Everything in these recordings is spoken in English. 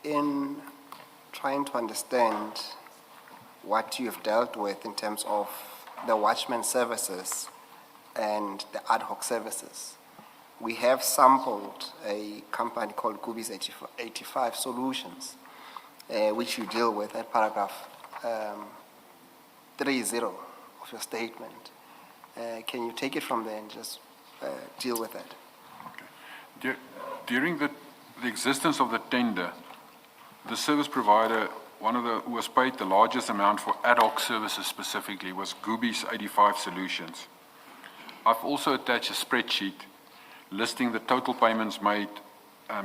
in trying to understand what you've dealt with in terms of the watchman services and the ad hoc services, we have sampled a company called Goobies 85 Solutions, which you deal with at paragraph 30 of your statement. Can you take it from there and just deal with that? Okay. During the existence of the tender, the service provider, who was paid the largest amount for ad hoc services specifically, was Goobies 85 Solutions. I've also attached a spreadsheet listing the total payments made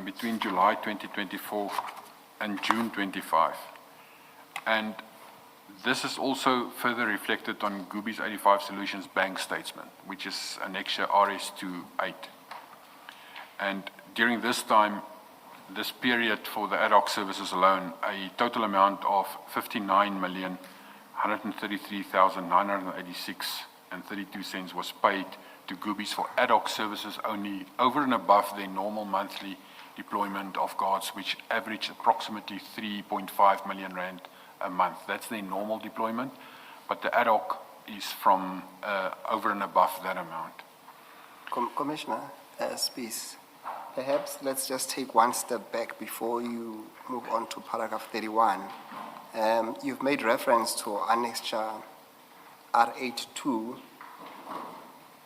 between July 2024 and June 25. And this is also further reflected on Goobies 85 Solutions bank statement, which is annexure RS28. And during this time, this period for the ad hoc services alone, a total amount of 59,133,986.32 was paid to Goobies for ad hoc services only, over and above their normal monthly deployment of guards, which averaged approximately 3.5 million rand a month. That's their normal deployment, but the ad hoc is from over and above that amount. Commissioner Spees, perhaps let's just take one step back before you move on to paragraph 31. You've made reference to annexure R82,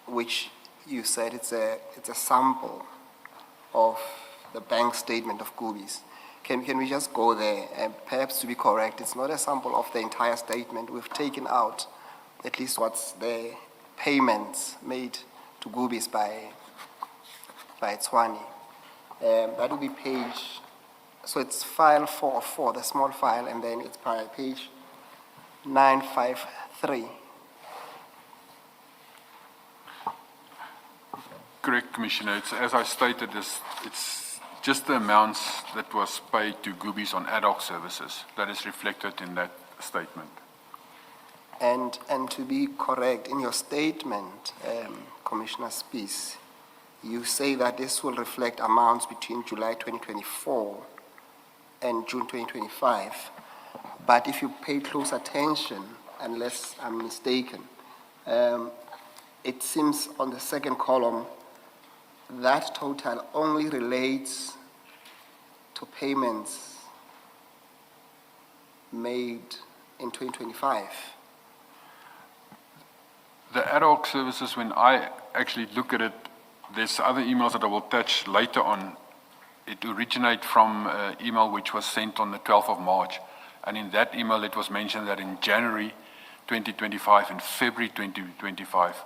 which you said it's a sample of the bank statement of Goobies. Can we just go there? And perhaps to be correct, it's not a sample of the entire statement. We've taken out at least what's the payments made to Goobies by Tshwane. That will be page, so it's file 404, the small file, and then it's by page 953. Correct, Commissioner. As I stated, it's just the amounts that was paid to Goobies on ad hoc services that is reflected in that statement. And to be correct, in your statement, Commissioner Spees, you say that this will reflect amounts between July 2024 and June 2025. But if you pay close attention, unless I'm mistaken, it seems on the second column that total only relates to payments made in 2025. The ad hoc services, when I actually look at it, there's other emails that I will touch later on. It originates from an email which was sent on the 12th of March. And in that email, it was mentioned that in January 2025 and February 2025,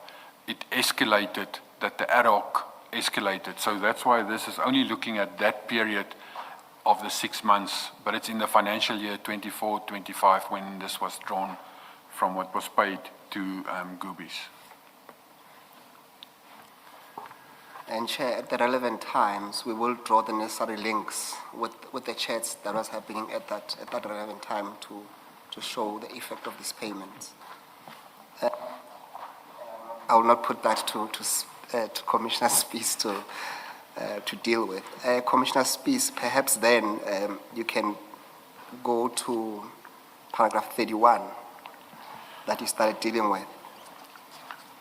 it escalated, that the ad hoc escalated. So that's why this is only looking at that period of the 6 months, but it's in the financial year 24-25 when this was drawn from what was paid to Goobies. And Chair, at the relevant times, we will draw the necessary links with the chats that was happening at that relevant time to show the effect of these payments. I will not put that to Commissioner Spees to deal with. Commissioner Spees, perhaps then you can go to paragraph 31 that you started dealing with.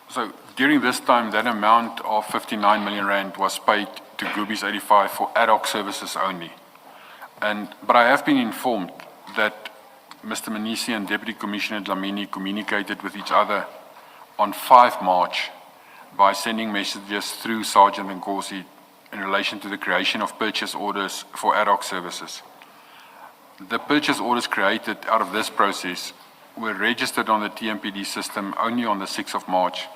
So during this time, that amount of 59 million rand was paid to Goobies 85 for ad hoc services only. But I have been informed that Mr. Manisi and Deputy Commissioner Dlamini communicated with each other on 5 March by sending messages through Sergeant Nkosi in relation to the creation of purchase orders for ad hoc services. The purchase orders created out of this process were registered on the TMPD system only on the 6th of March.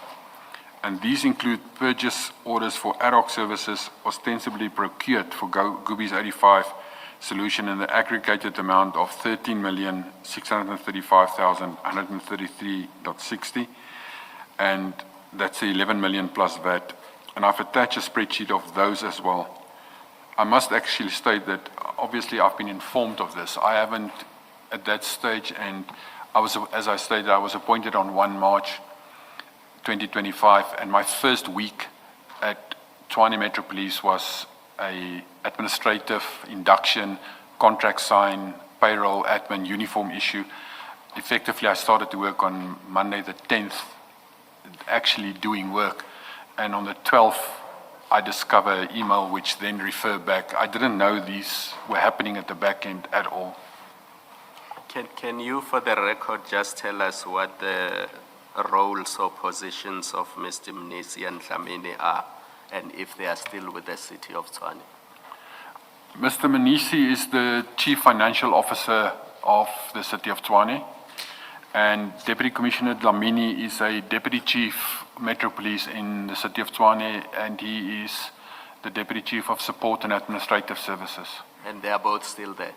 And these include purchase orders for ad hoc services ostensibly procured for Goobies 85 Solution in the aggregated amount of 13,635,133.60, and that's 11 million plus VAT. And I've attached a spreadsheet of those as well. I must actually state that obviously I've been informed of this. I haven't at that stage, and as I stated, I was appointed on 1 March 2025, and my first week at Tshwane Metro Police was a administrative induction, contract sign, payroll, admin, uniform issue. Effectively, I started to work on Monday the 10th, actually doing work. And on the 12th, I discover an email which then referred back. I didn't know these were happening at the back end at all. Can you, for the record, just tell us what the roles or positions of Mr. Mnisi and Dlamini are, and if they are still with the city of Tshwane? Mr. Mnisi is the Chief Financial Officer of the City of Tshwane, and Deputy Commissioner Dlamini is a Deputy Chief Metro Police in the City of Tshwane, and he is the Deputy Chief of Support and Administrative Services. And they are both still there?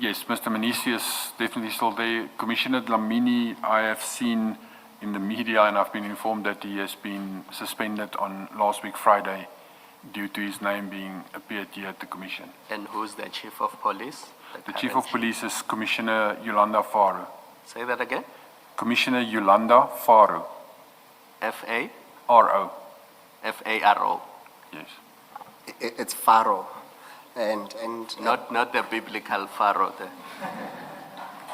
Yes, Mr. Mnisi is definitely still there. Commissioner Dlamini, I have seen in the media, and I've been informed that he has been suspended on last week Friday due to his name being appeared here at the Commission. And who's the Chief of Police? The Chief of Police is Commissioner Yolanda Faru. Say that again? Commissioner Yolanda Faru. F-A? R-O. F-A-R-O? Yes. It's Pharaoh. And Not the biblical Pharaoh there.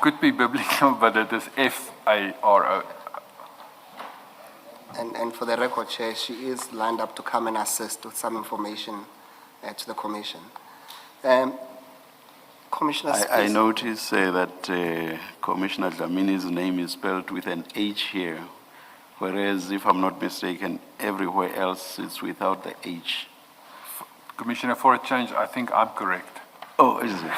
Could be biblical, but it is F-A-R-O. And for the record, Chair, she is lined up to come and assist with some information to the Commission. Commissioner I Spees. notice that Commissioner Dlamini's name is spelled with an H here, whereas, if I'm not mistaken, everywhere else it's without the H. Commissioner, for a change, I think I'm correct. Oh, is it?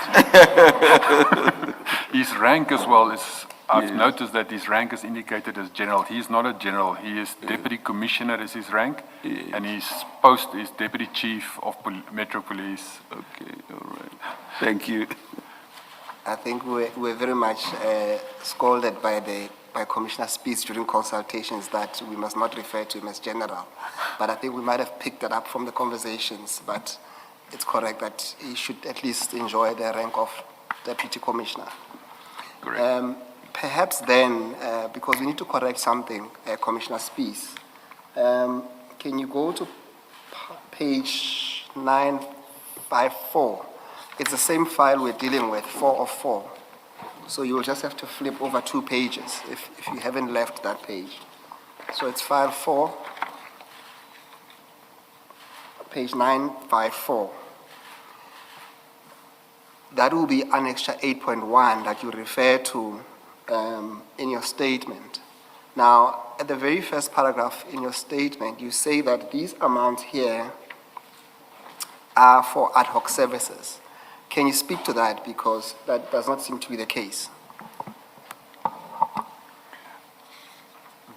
His rank as well is, I've noticed that his rank is indicated as general. He is not a general. He is Deputy Commissioner is his rank, and his post is Deputy Chief of Metro Police. Okay, all right. Thank you. I think we're very much scolded by Commissioner Spees during consultations that we must not refer to him as general. But I think we might have picked that up from the conversations, but it's correct that he should at least enjoy the rank of Deputy Commissioner. Correct. Perhaps then, because we need to correct something, Commissioner Spees, can you go to page 954? It's the same file we're dealing with, 4 of 4. So you'll just have to flip over 2 pages if you haven't left that page. So it's file 4, page 954. That will be Annexure 8.1 that you refer to in your statement. Now, at the very first paragraph in your statement, you say that these amounts here are for ad hoc services. Can you speak to that, because that does not seem to be the case?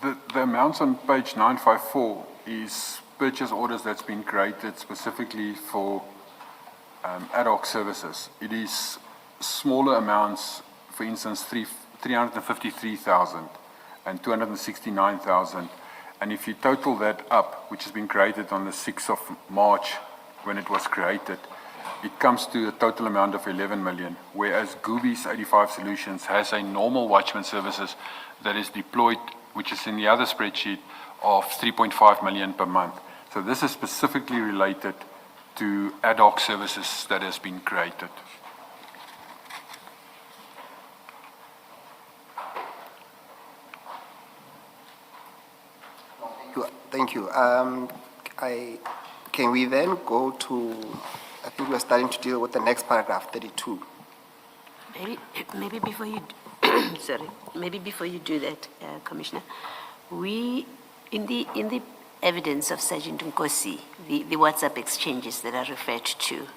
The amounts on page 954 is purchase orders that's been created specifically for ad hoc services. It is smaller amounts, for instance, 353,000 and 269,000. And if you total that up, which has been created on the 6th of March when it was created, it comes to a total amount of 11 million, whereas Goobies 85 Solutions has a normal watchman services that is deployed, which is in the other spreadsheet, of 3.5 million per month. So this is specifically related to ad hoc services that has been created. Thank you. Can we then go to, I think we're starting to deal with the next paragraph, 32. Maybe before you, sorry, maybe before you do that, Commissioner, we, in the evidence of Sergeant Nkosi, the WhatsApp exchanges that are referred to,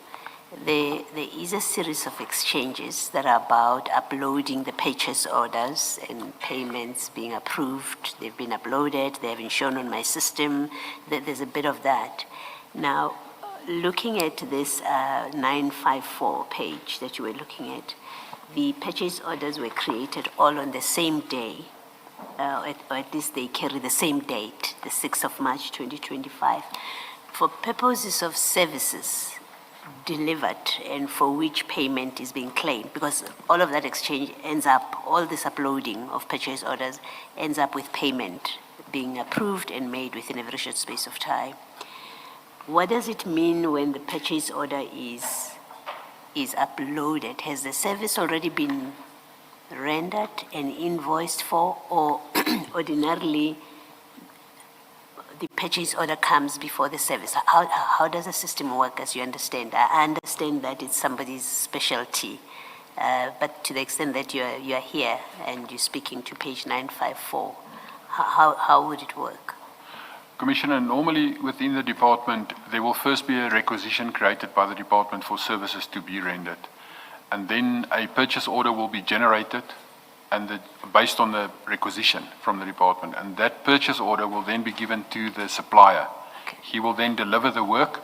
there is a series of exchanges that are about uploading the purchase orders and payments being approved. They've been uploaded, they have been shown on my system. There's a bit of that. Now, looking at this 954 page that you were looking at, the purchase orders were created all on the same day, or at least they carry the same date, the 6th of March 2025. For purposes of services delivered and for which payment is being claimed, because all of that exchange ends up, all this uploading of purchase orders ends up with payment being approved and made within a very short space of time. What does it mean when the purchase order is is uploaded, has the service already been rendered and invoiced for, or ordinarily the purchase order comes before the service? How does the system work, as you understand? I understand that it's somebody's specialty, but to the extent that you are here and you're speaking to page 954, how would it work? Commissioner, normally within the department, there will first be a requisition created by the department for services to be rendered. And then a purchase order will be generated and based on the requisition from the department. And that purchase order will then be given to the supplier. Okay. He will then deliver the work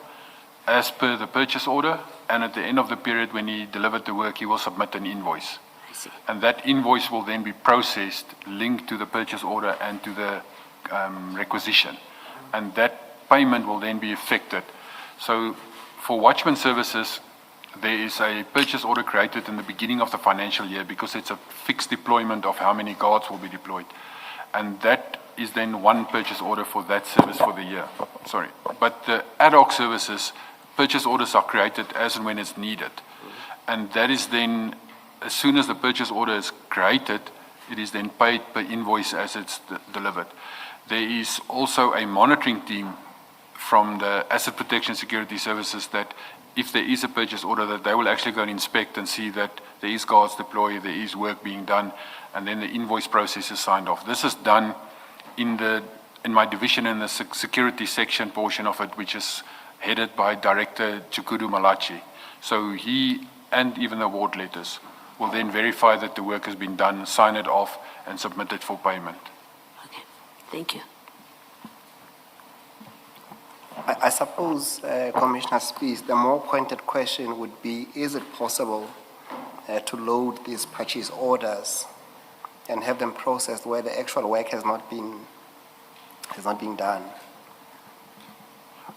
as per the purchase order. And at the end of the period when he delivered the work, he will submit an invoice. I see. And that invoice will then be processed, linked to the purchase order and to the requisition. And that payment will then be effected. So for watchman services, there is a purchase order created in the beginning of the financial year because it's a fixed deployment of how many guards will be deployed. And that is then one purchase order for that service for the year. Sorry. But the ad hoc services, purchase orders are created as and when it's needed. And that is then, as soon as the purchase order is created, it is then paid per invoice as it's delivered. There is also a monitoring team from the Asset Protection Security Services that if there is a purchase order, that they will actually go and inspect and see that there is guards deployed, there is work being done, and then the invoice process is signed off. This is done in my division in the security section portion of it, which is headed by Director Chukudu Malachi. So he and even the award letters will then verify that the work has been done, sign it off, and submit it for payment. Okay, thank you. I suppose, Commissioner Spees, the more pointed question would be, is it possible to load these purchase orders and have them processed where the actual work has not been done?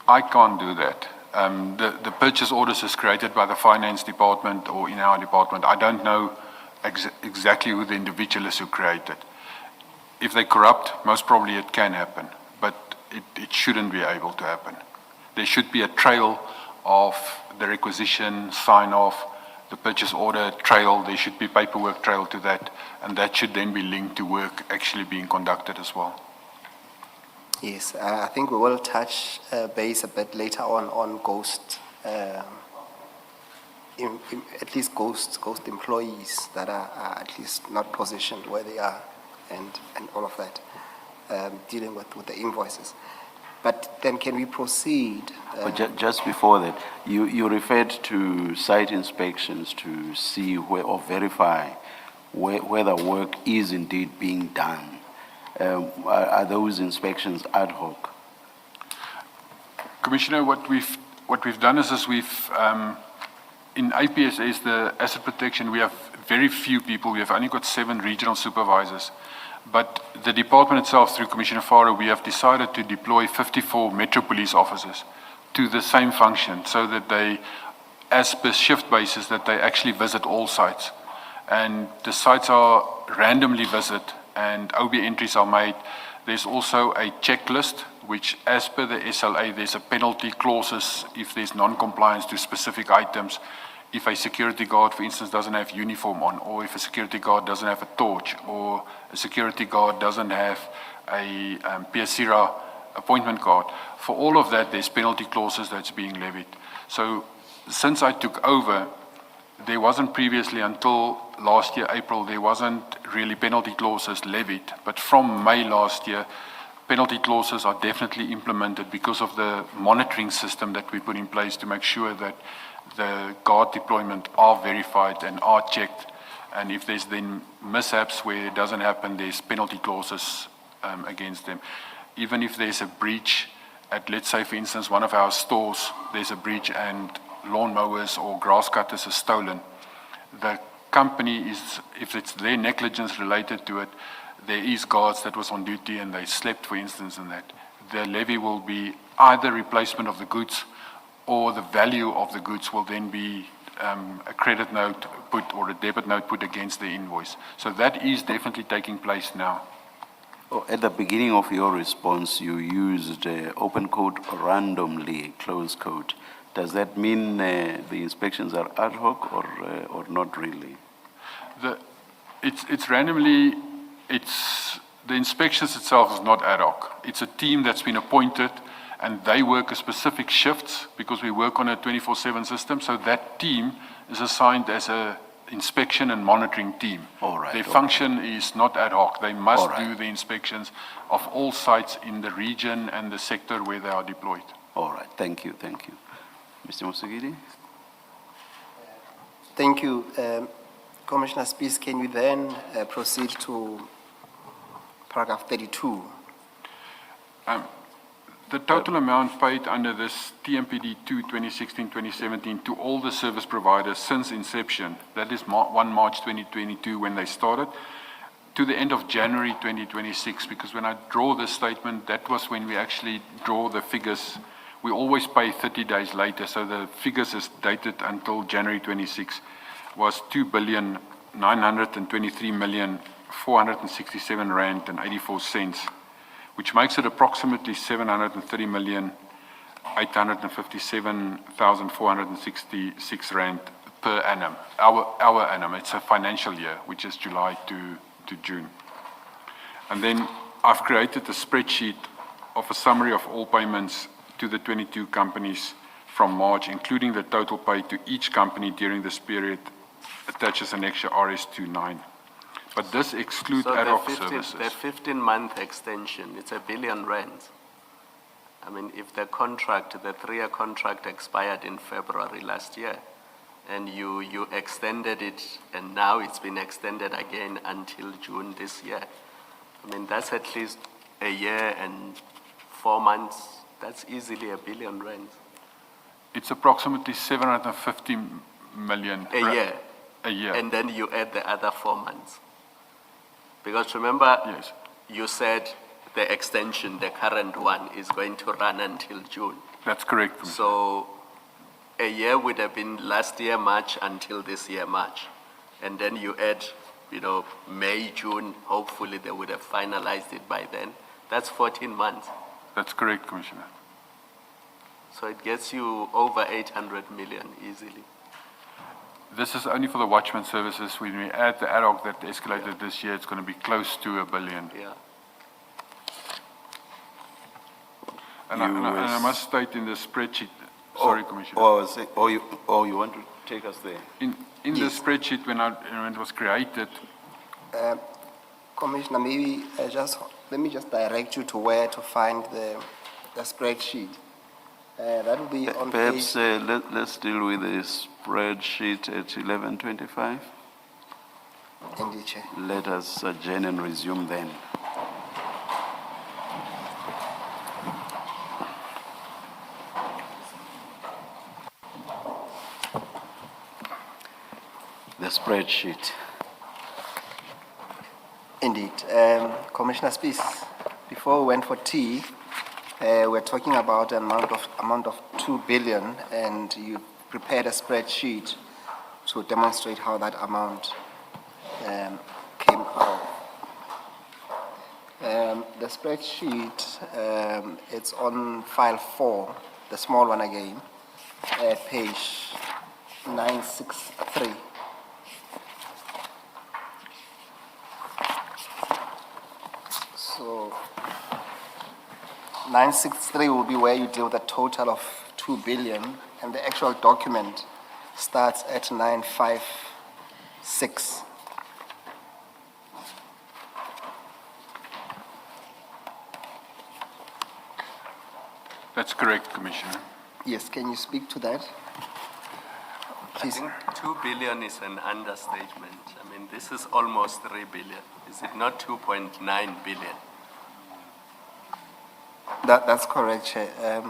I can't do that. The purchase orders is created by the finance department or in our department. I don't know exactly who the individual is who created. If they're corrupt, most probably it can happen, but it shouldn't be able to happen. There should be a trail of the requisition, sign off, the purchase order trail. There should be paperwork trail to that, and that should then be linked to work actually being conducted as well. Yes, I think we will touch base a bit later on ghost, at least ghost employees that are at least not positioned where they are, and all of that, dealing with the invoices. But then can we proceed? But just before that, you referred to site inspections to see where or verify whether work is indeed being done. Are those inspections ad hoc? Commissioner, what we've done is we've in APSS, the asset protection, we have very few people. We have only got 7 regional supervisors. But the department itself, through Commissioner Farah, we have decided to deploy 54 Metro Police officers to the same function so that they, as per shift basis, that they actually visit all sites. And the sites are randomly visited and OB entries are made. There's also a checklist, which as per the SLA, there's a penalty clauses if there's non-compliance to specific items. If a security guard, for instance, doesn't have uniform on, or if a security guard doesn't have a torch, or a security guard doesn't have a PSIRA appointment card. For all of that, there's penalty clauses that's being levied. So since I took over, there wasn't previously until last year, April, there wasn't really penalty clauses levied. But from May last year, penalty clauses are definitely implemented because of the monitoring system that we put in place to make sure that the guard deployment are verified and are checked. And if there's then mishaps where it doesn't happen, there's penalty clauses against them. Even if there's a breach at, let's say, for instance, one of our stores, there's a breach and lawn mowers or grass cutters are stolen, the company is, if it's their negligence related to it, there is guards that was on duty and they slept, for instance, in that. The levy will be either replacement of the goods or the value of the goods will then be a credit note put or a debit note put against the invoice. So that is definitely taking place now. Oh, at the beginning of your response, you used open quote randomly, close quote. Does that mean the inspections are ad hoc or not really? It's randomly, the inspections itself is not ad hoc. It's a team that's been appointed and they work a specific shifts because we work on a 24/7 system. So that team is assigned as a inspection and monitoring team. All right, Their okay. function is not ad hoc. They must All right. do the inspections of all sites in the region and the sector where they are deployed. All right, thank you. Mr. Musugidi? Thank you. Commissioner Spees, can we then proceed to paragraph 32? The total amount paid under this TMPD 2 2016-2017 to all the service providers since inception, that is 1 March 2022 when they started, to the end of January 2026, because when I draw this statement, that was when we actually draw the figures. We always pay 30 days later, so the figures is dated until January 26, was 2,923,467 rand and 84 cents, which makes it approximately 730,857,466 rand per annum, our annum. It's a financial year, which is July to June. And then I've created a spreadsheet of a summary of all payments to the 22 companies from March, including the total paid to each company during this period, attaches an extra RS29. But this excludes So ad the hoc 15 services. the 15-month extension, it's R1 billion. I mean, if the 3-year contract expired in February last year, and you extended it, and now it's been extended again until June this year, I mean, that's at least a year and 4 months. That's easily R1 billion. It's approximately 750 million. A year. A year. And then you add the other 4 months. Because remember, Yes. you said the extension, the current one, is going to run until June. That's correct, Commissioner. So a year would have been last year March until this year March. And then you add, May, June, hopefully they would have finalized it by then. That's 14 months. That's correct, Commissioner. So it gets you over 800 million easily. This is only for the watchman services. When we add the ad hoc that escalated this year, it's going to be close to R1 billion. Yeah. And I must state in the spreadsheet, sorry, Commissioner. You want to take us there? In the spreadsheet, when it was created, Commissioner, maybe let me just direct you to where to find the spreadsheet. That will be on Perhaps page... let's deal with the spreadsheet at 11:25. Indeed, Chair. Let us adjourn and resume then. The spreadsheet. Indeed. Commissioner Spees, before we went for tea, we're talking about an amount of 2 billion, and you prepared a spreadsheet to demonstrate how that amount came out. The spreadsheet, it's on file 4, the small one again, page 963. So 963 will be where you deal with a total of 2 billion, and the actual document starts at 956. that's correct, Commissioner. Yes, can you speak to that? I Please. think 2 billion is an understatement. I mean, this is almost 3 billion. Is it not 2.9 billion? That's correct, Chair.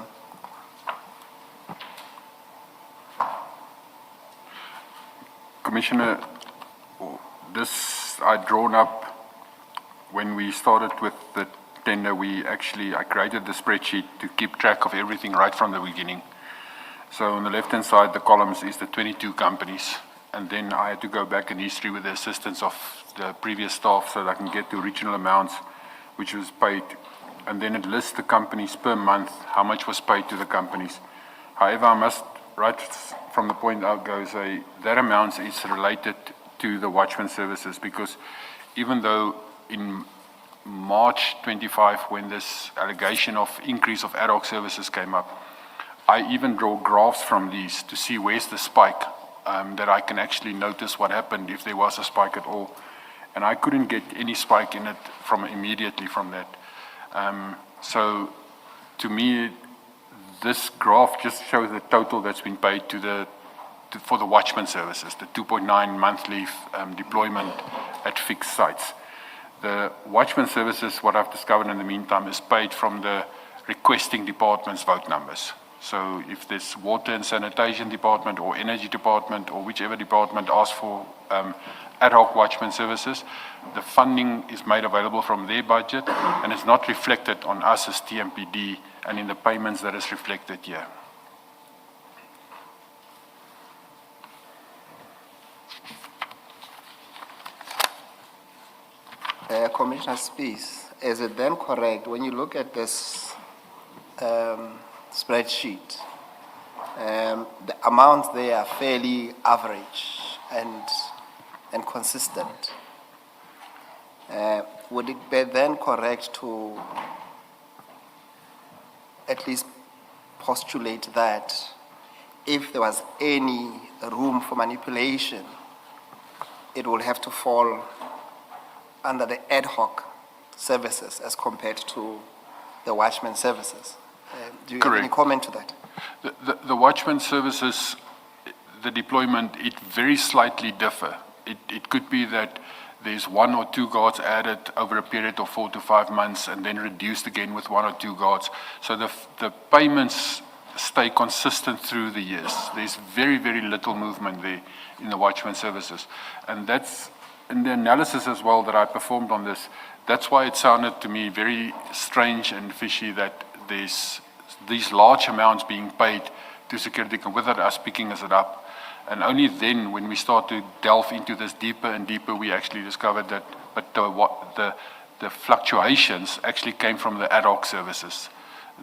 Commissioner, this I drawn up when we started with the tender. I created the spreadsheet to keep track of everything right from the beginning. So on the left-hand side, the columns is the 22 companies. And then I had to go back in history with the assistance of the previous staff so that I can get the original amounts which was paid. And then it lists the companies per month, how much was paid to the companies. However, I must right from the point out goes, that amount is related to the watchman services, because even though in March 25, when this allegation of increase of ad hoc services came up, I even draw graphs from these to see where's the spike, that I can actually notice what happened if there was a spike at all. And I couldn't get any spike in it immediately from that. So to me, this graph just shows the total that's been paid for the watchman services, the 2.9 monthly deployment at fixed sites. The watchman services, what I've discovered in the meantime, is paid from the requesting department's vote numbers. So if there's water and sanitation department or energy department or whichever department asks for ad hoc watchman services, the funding is made available from their budget and it's not reflected on us as TMPD and in the payments that is reflected here. Commissioner Spees, is it then correct, when you look at this spreadsheet, the amounts there are fairly average and consistent? Would it be then correct to at least postulate that if there was any room for manipulation, it will have to fall under the ad hoc services as compared to the watchman services? Do you have any comment to that? The watchman services, the deployment, it very slightly differ. It could be that there's 1 or 2 guards added over a period of 4 to 5 months and then reduced again with 1 or 2 guards. So the payments stay consistent through the years. There's very, very little movement there in the watchman services. And that's in the analysis as well that I performed on this. That's why it sounded to me very strange and fishy that there's these large amounts being paid to security without us picking it up. And only then, when we start to delve into this deeper and deeper, we actually discovered that the fluctuations actually came from the ad hoc services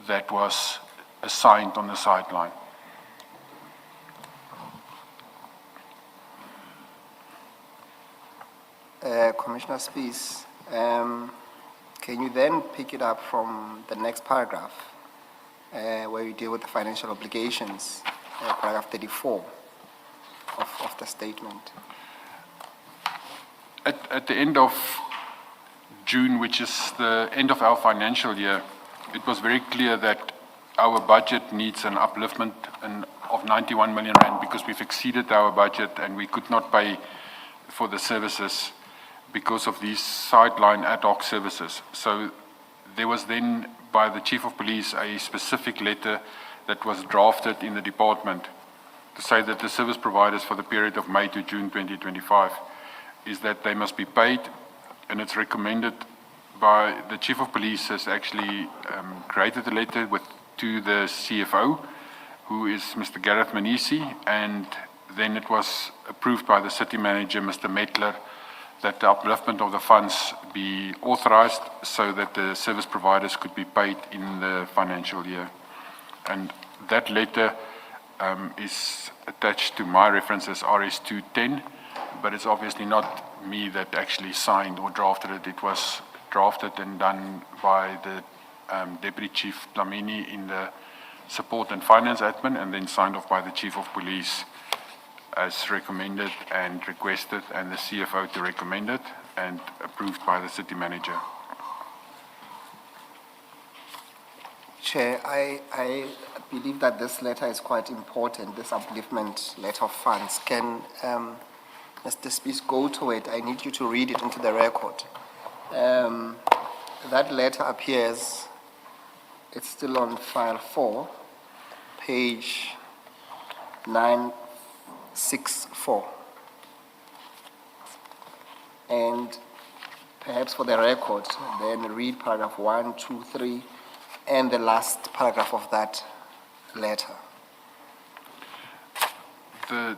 that was assigned on the sideline. Commissioner Spees, can you then pick it up from the next paragraph where you deal with the financial obligations, paragraph 34 of the statement? At the end of June, which is the end of our financial year, it was very clear that our budget needs an upliftment of 91 million rand because we've exceeded our budget and we could not pay for the services because of these sideline ad hoc services. So there was then, by the Chief of Police, a specific letter that was drafted in the department to say that the service providers for the period of May to June 2025 is that they must be paid, and it's recommended by the Chief of Police has actually created a letter to the CFO, who is Mr. Gareth Manisi, and then it was approved by the city manager, Mr. Metler, that the upliftment of the funds be authorized so that the service providers could be paid in the financial year. And that letter is attached to my reference as RS 210, but it's obviously not me that actually signed or drafted it. It was drafted and done by the Deputy Chief Dlamini in the Support and Finance Admin, and then signed off by the Chief of Police as recommended and requested, and the CFO to recommend it, and approved by the city manager. Chair, I believe that this letter is quite important, this upliftment letter of funds. Can Mr. Spees go to it? I need you to read it into the record. That letter appears, it's still on file 4, page 964. And perhaps for the record, then read paragraph 1, 2, 3, and the last paragraph of that letter. The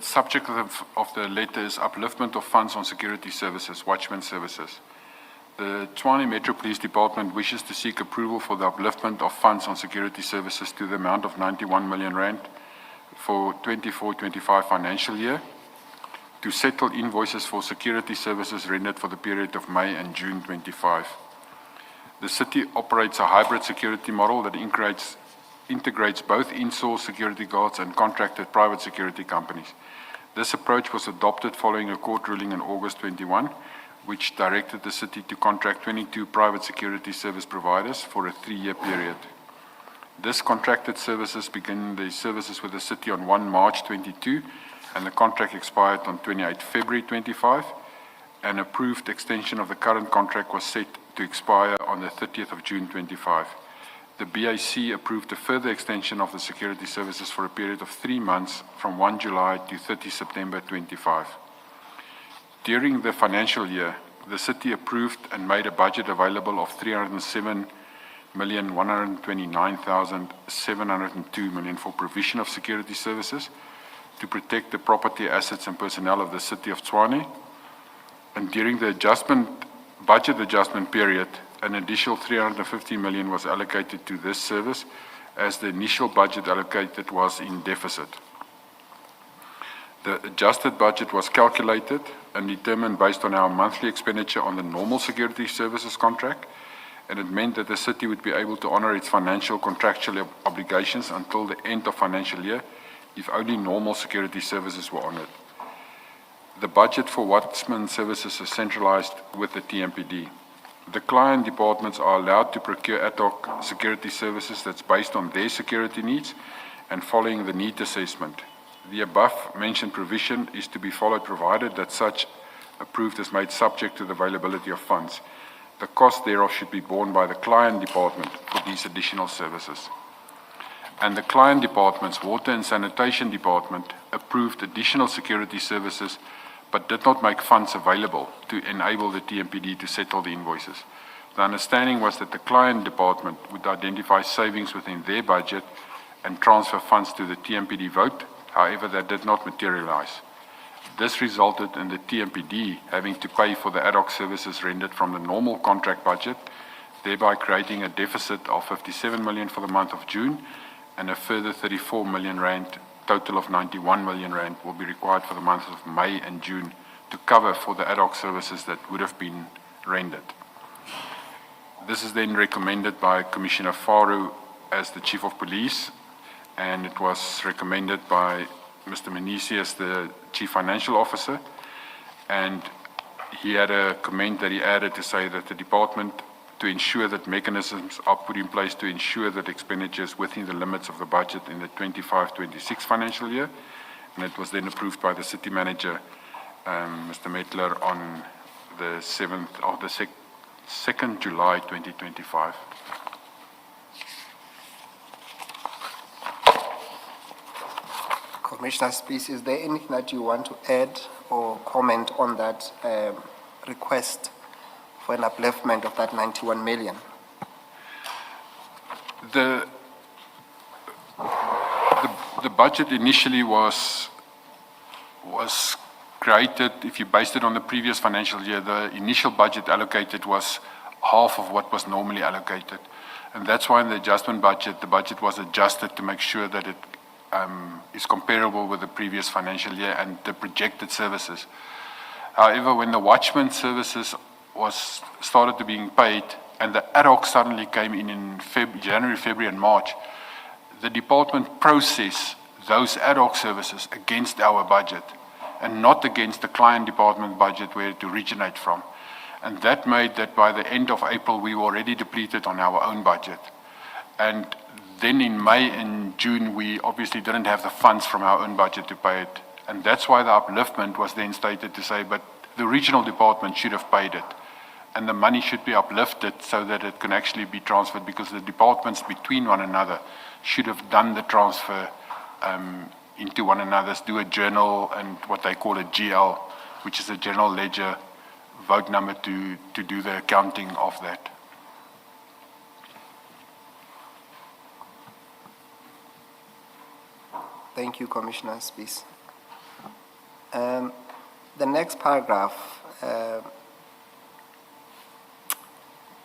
subject of the letter is upliftment of funds on security services, watchman services. The Tshwane Metro Police Department wishes to seek approval for the upliftment of funds on security services to the amount of 91 million rand for 24-25 financial year to settle invoices for security services rendered for the period of May and June 25. The city operates a hybrid security model that integrates both in-source security guards and contracted private security companies. This approach was adopted following a court ruling in August 21, which directed the city to contract 22 private security service providers for a 3-year period. This contracted services began the services with the city on 1 March 22, and the contract expired on 28 February 25. An approved extension of the current contract was set to expire on the 30th of June 25. The BAC approved a further extension of the security services for a period of 3 months from 1 July to 30 September 25. During the financial year, the city approved and made a budget available of 307,129,702 million for provision of security services to protect the property, assets and personnel of the city of Tshwane. And during the budget adjustment period, an additional 350 million was allocated to this service as the initial budget allocated was in deficit. The adjusted budget was calculated and determined based on our monthly expenditure on the normal security services contract, and it meant that the city would be able to honor its financial contractual obligations until the end of financial year if only normal security services were honored. The budget for Watchman services is centralized with the TMPD. The client departments are allowed to procure ad hoc security services that's based on their security needs and following the need assessment. The above mentioned provision is to be followed provided that such approved is made subject to the availability of funds. The cost thereof should be borne by the client department for these additional services. And the client department's water and sanitation department approved additional security services but did not make funds available to enable the TMPD to settle the invoices. The understanding was that the client department would identify savings within their budget and transfer funds to the TMPD vote. However, that did not materialize. This resulted in the TMPD having to pay for the ad hoc services rendered from the normal contract budget, thereby creating a deficit of 57 million for the month of June, and a further 34 million rand, total of 91 million rand, will be required for the months of May and June to cover for the ad hoc services that would have been rendered. This is then recommended by Commissioner Faru as the Chief of Police, and it was recommended by Mr. Menisi as the Chief Financial Officer, and he had a comment that he added to say that the department, to ensure that mechanisms are put in place to ensure that expenditures within the limits of the budget in the 25-26 financial year, and it was then approved by the City Manager, Mr. Metler, on the 2nd July 2025. Commissioner Spees, is there anything that you want to add or comment on that request for an upliftment of that 91 million? The budget initially was created, if you based it on the previous financial year, the initial budget allocated was half of what was normally allocated. And that's why in the adjustment budget, the budget was adjusted to make sure that it is comparable with the previous financial year and the projected services. However, when the watchman services started to being paid and the ad hoc suddenly came in January, February and March, the department processed those ad hoc services against our budget and not against the client department budget where it originated from. And that made that by the end of April, we were already depleted on our own budget. And then in May and June, we obviously didn't have the funds from our own budget to pay it. And that's why the upliftment was then stated to say, but the regional department should have paid it. And the money should be uplifted so that it can actually be transferred, because the departments between one another should have done the transfer into one another's, do a journal and what they call a GL, which is a general ledger vote number to do the accounting of that. Thank you, Commissioner Spees. The next paragraph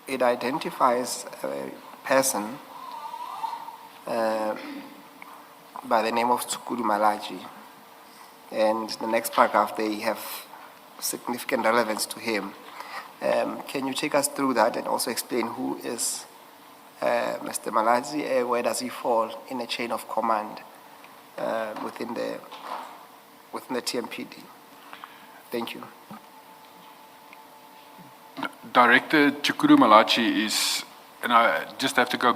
it identifies a person by the name of Tsukuru Malachi. And the next paragraph, they have significant relevance to him. Can you take us through that and also explain who is Mr. Malachi? Where does he fall in a chain of command within the TMPD? Thank you. Director Tsukuru Malachi is, and I just have to go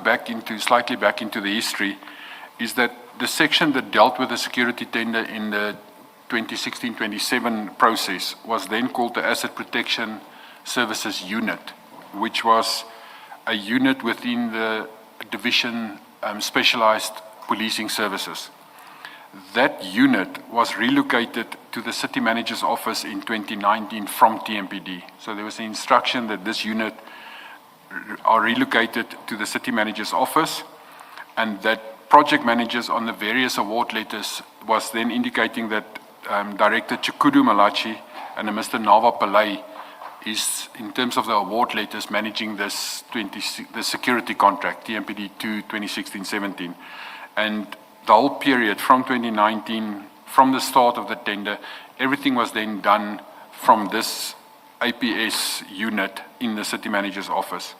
slightly back into the history, is that the section that dealt with the security tender in the 2016-27 process was then called the Asset Protection Services Unit, which was a unit within the division specialized policing services. That unit was relocated to the city manager's office in 2019 from TMPD. So there was an instruction that this unit are relocated to the city manager's office, and that project managers on the various award letters was then indicating that Director Tsukuru Malachi and Mr. Nava Pillay is, in terms of the award letters, managing this the security contract, TMPD 2 2016-17. And the whole period from 2019, from the start of the tender, everything was then done from this APS unit in the city manager's office.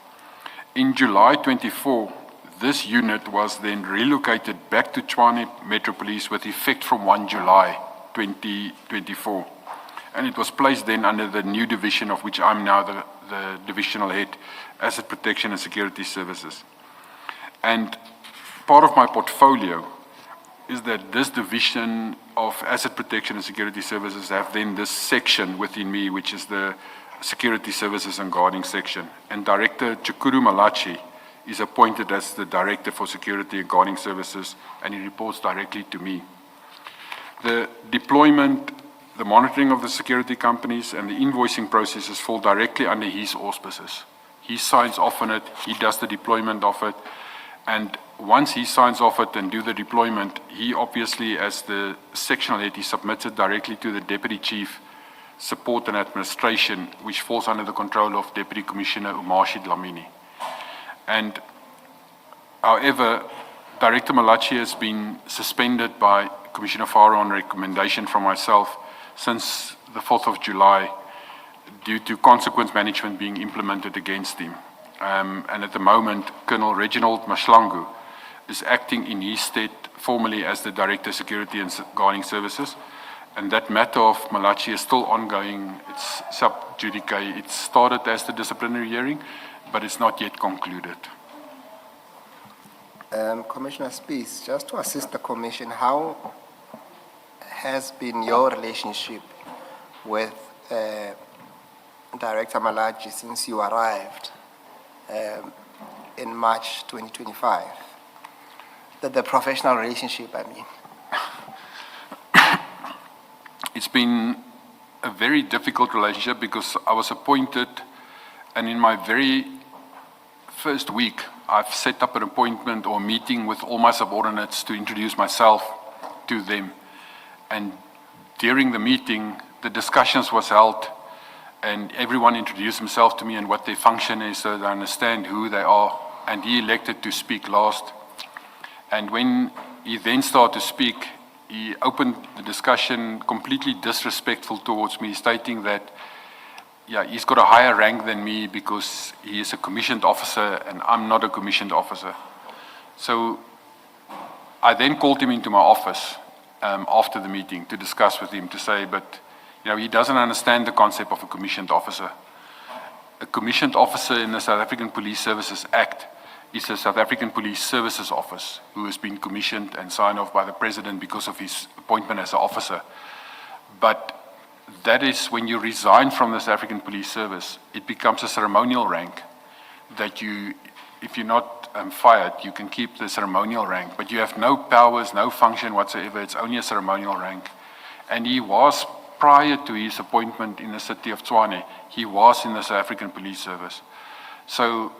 In July 24, this unit was then relocated back to Tshwane Metro Police with effect from 1 July 2024. And it was placed then under the new division of which I'm now the divisional head, Asset Protection and Security Services. And part of my portfolio is that this division of Asset Protection and Security Services have then this section within me, which is the Security Services and Guarding section. And Director Tsukuru Malachi is appointed as the Director for Security and Guarding Services, and he reports directly to me. The deployment, the monitoring of the security companies, and the invoicing processes fall directly under his auspices. He signs off on it, he does the deployment of it, and once he signs off it and do the deployment, he obviously, as the sectional head, he submits it directly to the Deputy Chief Support and Administration, which falls under the control of Deputy Commissioner Umashi Dlamini. And however, Director Malachi has been suspended by Commissioner Faro on recommendation from myself since the 4th of July due to consequence management being implemented against him. And at the moment, Colonel Reginald Mashlangu is acting in his stead formally as the Director of Security and Guarding Services. And that matter of Malachi is still ongoing. It's sub judice. It started as the disciplinary hearing, but it's not yet concluded. Commissioner Spees, just to assist the Commission, how has been your relationship with Director Malachi since you arrived in March 2025? The professional relationship, I mean. It's been a very difficult relationship because I was appointed, and in my very first week, I've set up an appointment or meeting with all my subordinates to introduce myself to them. And during the meeting, the discussions was held, and everyone introduced himself to me and what their function is so that I understand who they are. And he elected to speak last. And when he then started to speak, he opened the discussion completely disrespectful towards me, stating that, yeah, he's got a higher rank than me because he is a commissioned officer and I'm not a commissioned officer. So I then called him into my office after the meeting to discuss with him, to say, but he doesn't understand the concept of a commissioned officer. A commissioned officer in the South African Police Services Act is a South African Police Services Office who has been commissioned and signed off by the President because of his appointment as an officer. But that is when you resign from the South African Police Service, it becomes a ceremonial rank that if you're not fired, you can keep the ceremonial rank, but you have no powers, no function whatsoever. It's only a ceremonial rank. And he was, prior to his appointment in the city of Tshwane, he was in the South African Police Service. So,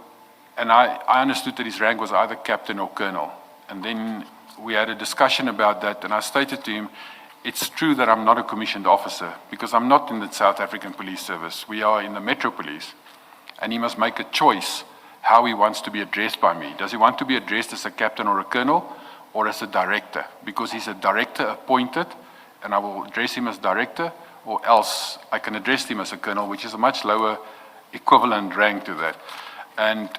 and I understood that his rank was either captain or colonel. And then we had a discussion about that, and I stated to him, it's true that I'm not a commissioned officer because I'm not in the South African Police Service. We are in the Metro Police. and he must make a choice how he wants to be addressed by me. Does he want to be addressed as a captain or a colonel, or as a director? Because he's a director appointed, and I will address him as director, or else I can address him as a colonel, which is a much lower equivalent rank to that. And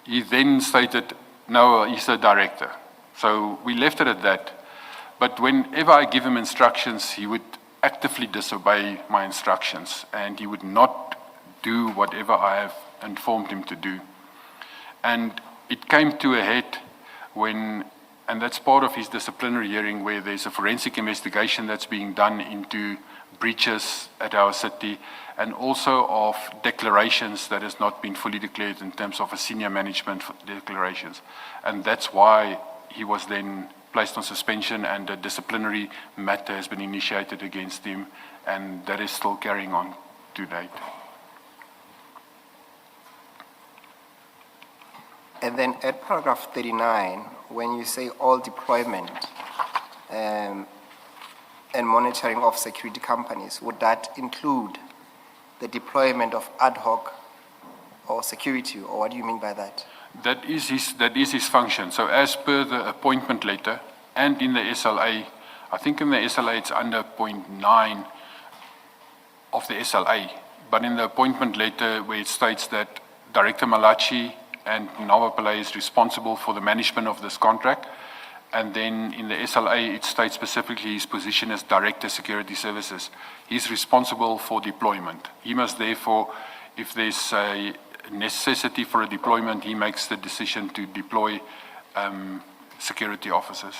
he then stated, no, he's a director. So we left it at that. But whenever I give him instructions, he would actively disobey my instructions, and he would not do whatever I have informed him to do. And it came to a head when, and that's part of his disciplinary hearing, where there's a forensic investigation that's being done into breaches at our city, and also of declarations that has not been fully declared in terms of a senior management declarations. And that's why he was then placed on suspension, and a disciplinary matter has been initiated against him, and that is still carrying on to date. And then at paragraph 39, when you say all deployment and monitoring of security companies, would that include the deployment of ad hoc or security, or what do you mean by that? That is his function. So as per the appointment letter and in the SLA, I think in the SLA it's under point 9 of the SLA, but in the appointment letter where it states that Director Malachi and Nava Pillay is responsible for the management of this contract, and then in the SLA it states specifically his position as Director Security Services. He's responsible for deployment. He must therefore, if there's a necessity for a deployment, he makes the decision to deploy security officers.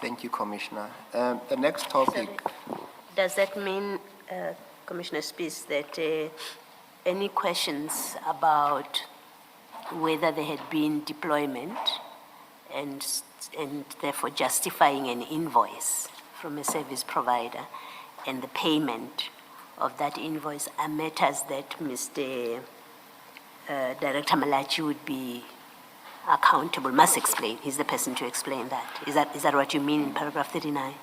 Thank you, Commissioner. The next topic. Does that mean, Commissioner Spees, that any questions about whether there had been deployment and therefore justifying an invoice from a service provider and the payment of that invoice are matters that Mr. Director Malachi would be accountable, must explain? He's the person to explain that. Is that what you mean in paragraph 39?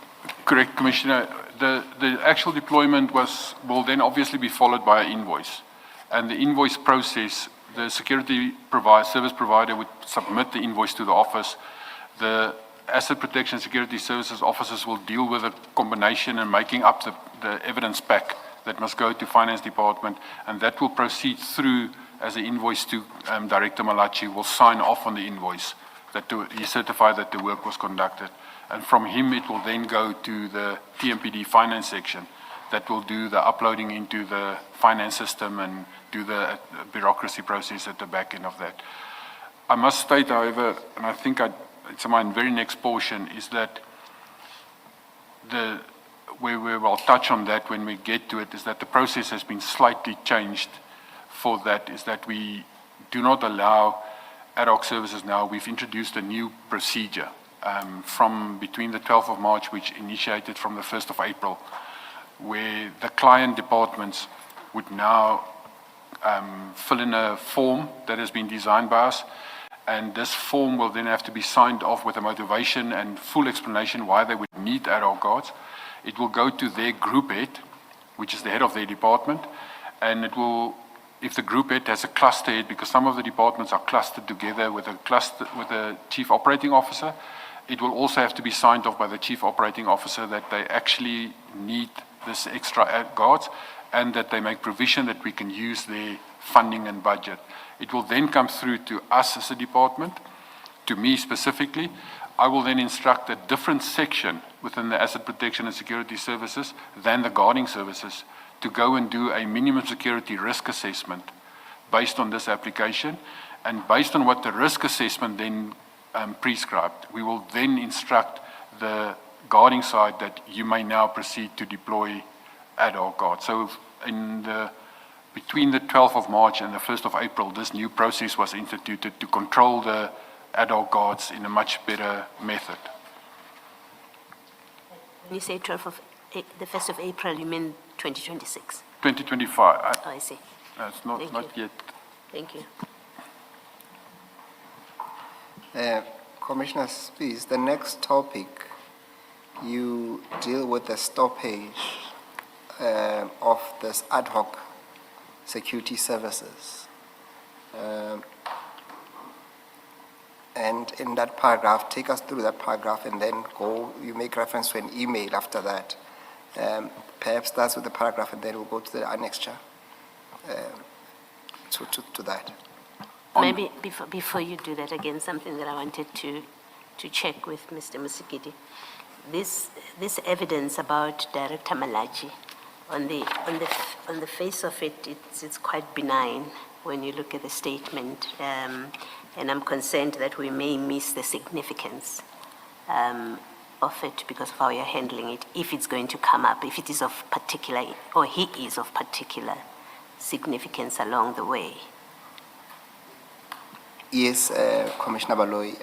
Correct, Commissioner. The actual deployment will then obviously be followed by an invoice. And the invoice process, the service provider would submit the invoice to the office. The Asset Protection Security Services officers will deal with a combination and making up the evidence pack that must go to Finance Department, and that will proceed through as an invoice to Director Malachi, will sign off on the invoice, that he certified that the work was conducted. And from him, it will then go to the TMPD finance section that will do the uploading into the finance system and do the bureaucracy process at the back end of that. I must state, however, and I think it's in my very next portion, is that where we'll touch on that when we get to it, is that the process has been slightly changed for that, is that we do not allow ad hoc services now. We've introduced a new procedure from between the 12th of March, which initiated from the 1st of April, where the client departments would now fill in a form that has been designed by us, and this form will then have to be signed off with a motivation and full explanation why they would need ad hoc guards. It will go to their group head, which is the head of their department, and it will, if the group head has a cluster head, because some of the departments are clustered together with a chief operating officer, it will also have to be signed off by the chief operating officer that they actually need this extra ad guards, and that they make provision that we can use their funding and budget. It will then come through to us as a department, to me specifically. I will then instruct a different section within the Asset Protection and Security Services than the guarding services to go and do a minimum security risk assessment based on this application. And based on what the risk assessment then prescribed, we will then instruct the guarding side that you may now proceed to deploy ad hoc guards. So between the 12th of March and the 1st of April, this new process was instituted to control the ad hoc guards in a much better method. When you say the 1st of April, you mean 2026? 2025. Oh, I see. It's not yet. Thank you. Commissioner Spees, the next topic, you deal with the stoppage of this ad hoc security services. And in that paragraph, take us through that paragraph and then you make reference to an email after that. Perhaps starts with the paragraph and then we'll go to the annexure to that. Maybe before you do that, again, something that I wanted to check with Mr. Musikidi. This evidence about Director Malachi, on the face of it, it's quite benign when you look at the statement, and I'm concerned that we may miss the significance of it because of how you're handling it, if it's going to come up, if it is of particular, or he is of particular significance along the way. Yes, Commissioner Baloyi.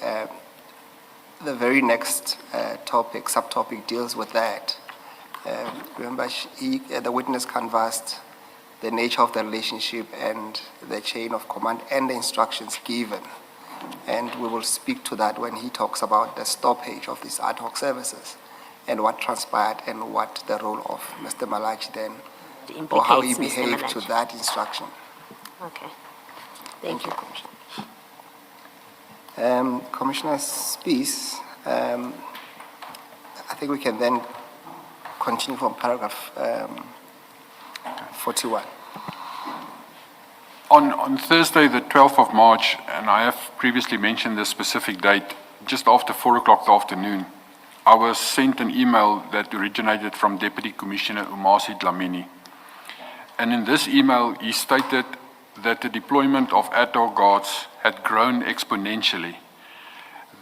The very next subtopic deals with that. Remember, the witness canvassed the nature of the relationship and the chain of command and the instructions given. And we will speak to that when he talks about the stoppage of these ad hoc services and what transpired and what the role of Mr. Malachi then, or how he Implicates Mr. behaved to Malachi. that instruction. Okay. Thank you. Commissioner. Commissioner Spees, I think we can then continue from paragraph 41. On Thursday, the 12th of March, and I have previously mentioned this specific date, just after 4 o'clock the afternoon, I was sent an email that originated from Deputy Commissioner Umasi Dlamini. And in this email, he stated that the deployment of ad hoc guards had grown exponentially.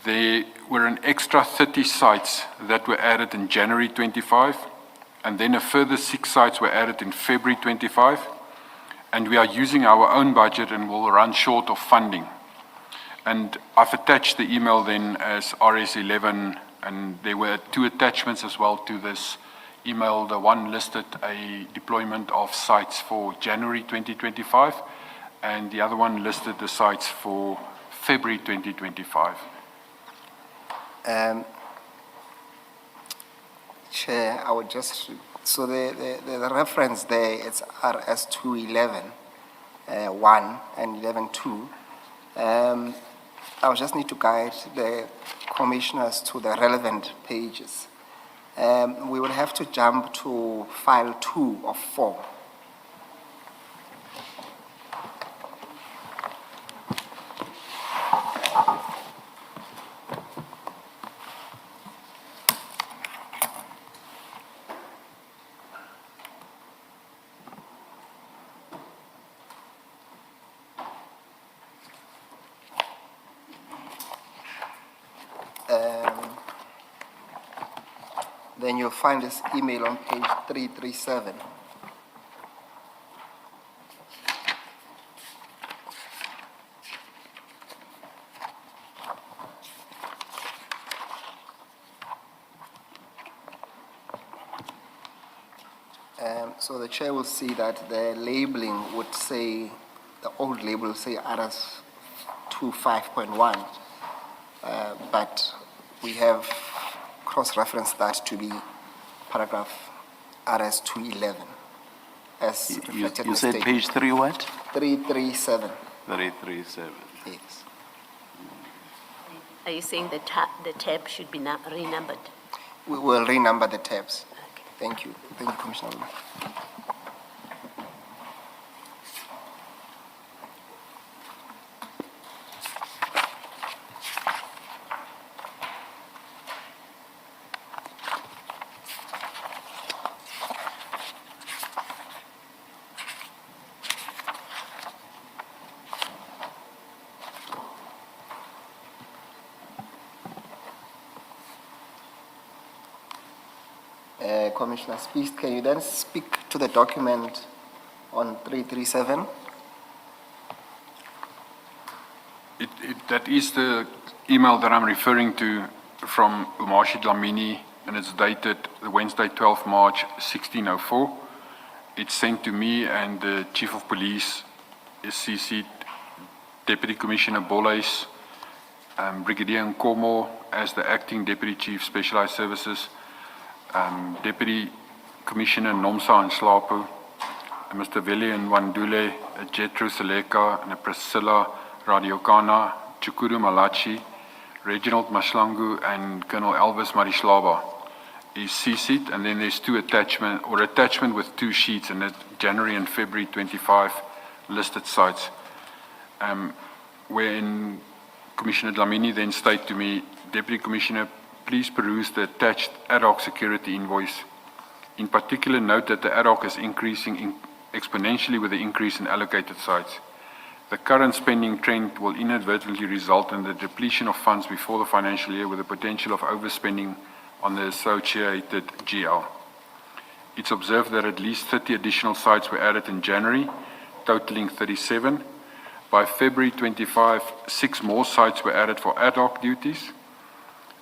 There were an extra 30 sites that were added in January 25, and then a further 6 sites were added in February 25, and we are using our own budget and will run short of funding. And I've attached the email then as RS11, and there were 2 attachments as well to this email. The one listed a deployment of sites for January 2025, and the other one listed the sites for February 2025. Chair, I would just, so the reference there, it's RS211, 1 and 11.2. I would just need to guide the commissioners to the relevant pages. We will have to jump to file 2 of 4. Then you'll find this email on page 337. So the chair will see that the labeling would say, the old label will say RS 25.1, but we have cross-referenced that to be paragraph RS 211 as reflected in You the said statement. page 3 what? 337. 337. Yes. Are you saying the tab should be renumbered? We will renumber the tabs. Okay. Thank you. Thank you, Commissioner. Commissioner Spees, can you then speak to the document on 337? That is the email that I'm referring to from Umashi Dlamini, and it's dated Wednesday, 12th March, 1604. It's sent to me, and the Chief of Police is CC'd, Deputy Commissioner Boleis, Brigadier Nkomo as the Acting Deputy Chief Specialized Services, Deputy Commissioner Nomsa and Slapo, Mr. Veli and Wandule, Jethro Seleka, and Priscilla Radiokana, Chukuru Malachi, Reginald Mashlangu, and Colonel Elvis Marishlaba is CC'd, and then there's attachment with 2 sheets, and that's January and February 25 listed sites, wherein Commissioner Dlamini then stated to me, Deputy Commissioner, please peruse the attached ad hoc security invoice. In particular, note that the ad hoc is increasing exponentially with the increase in allocated sites. The current spending trend will inadvertently result in the depletion of funds before the financial year with the potential of overspending on the associated GL. It's observed that at least 30 additional sites were added in January, totaling 37. By February 25, 6 more sites were added for ad hoc duties.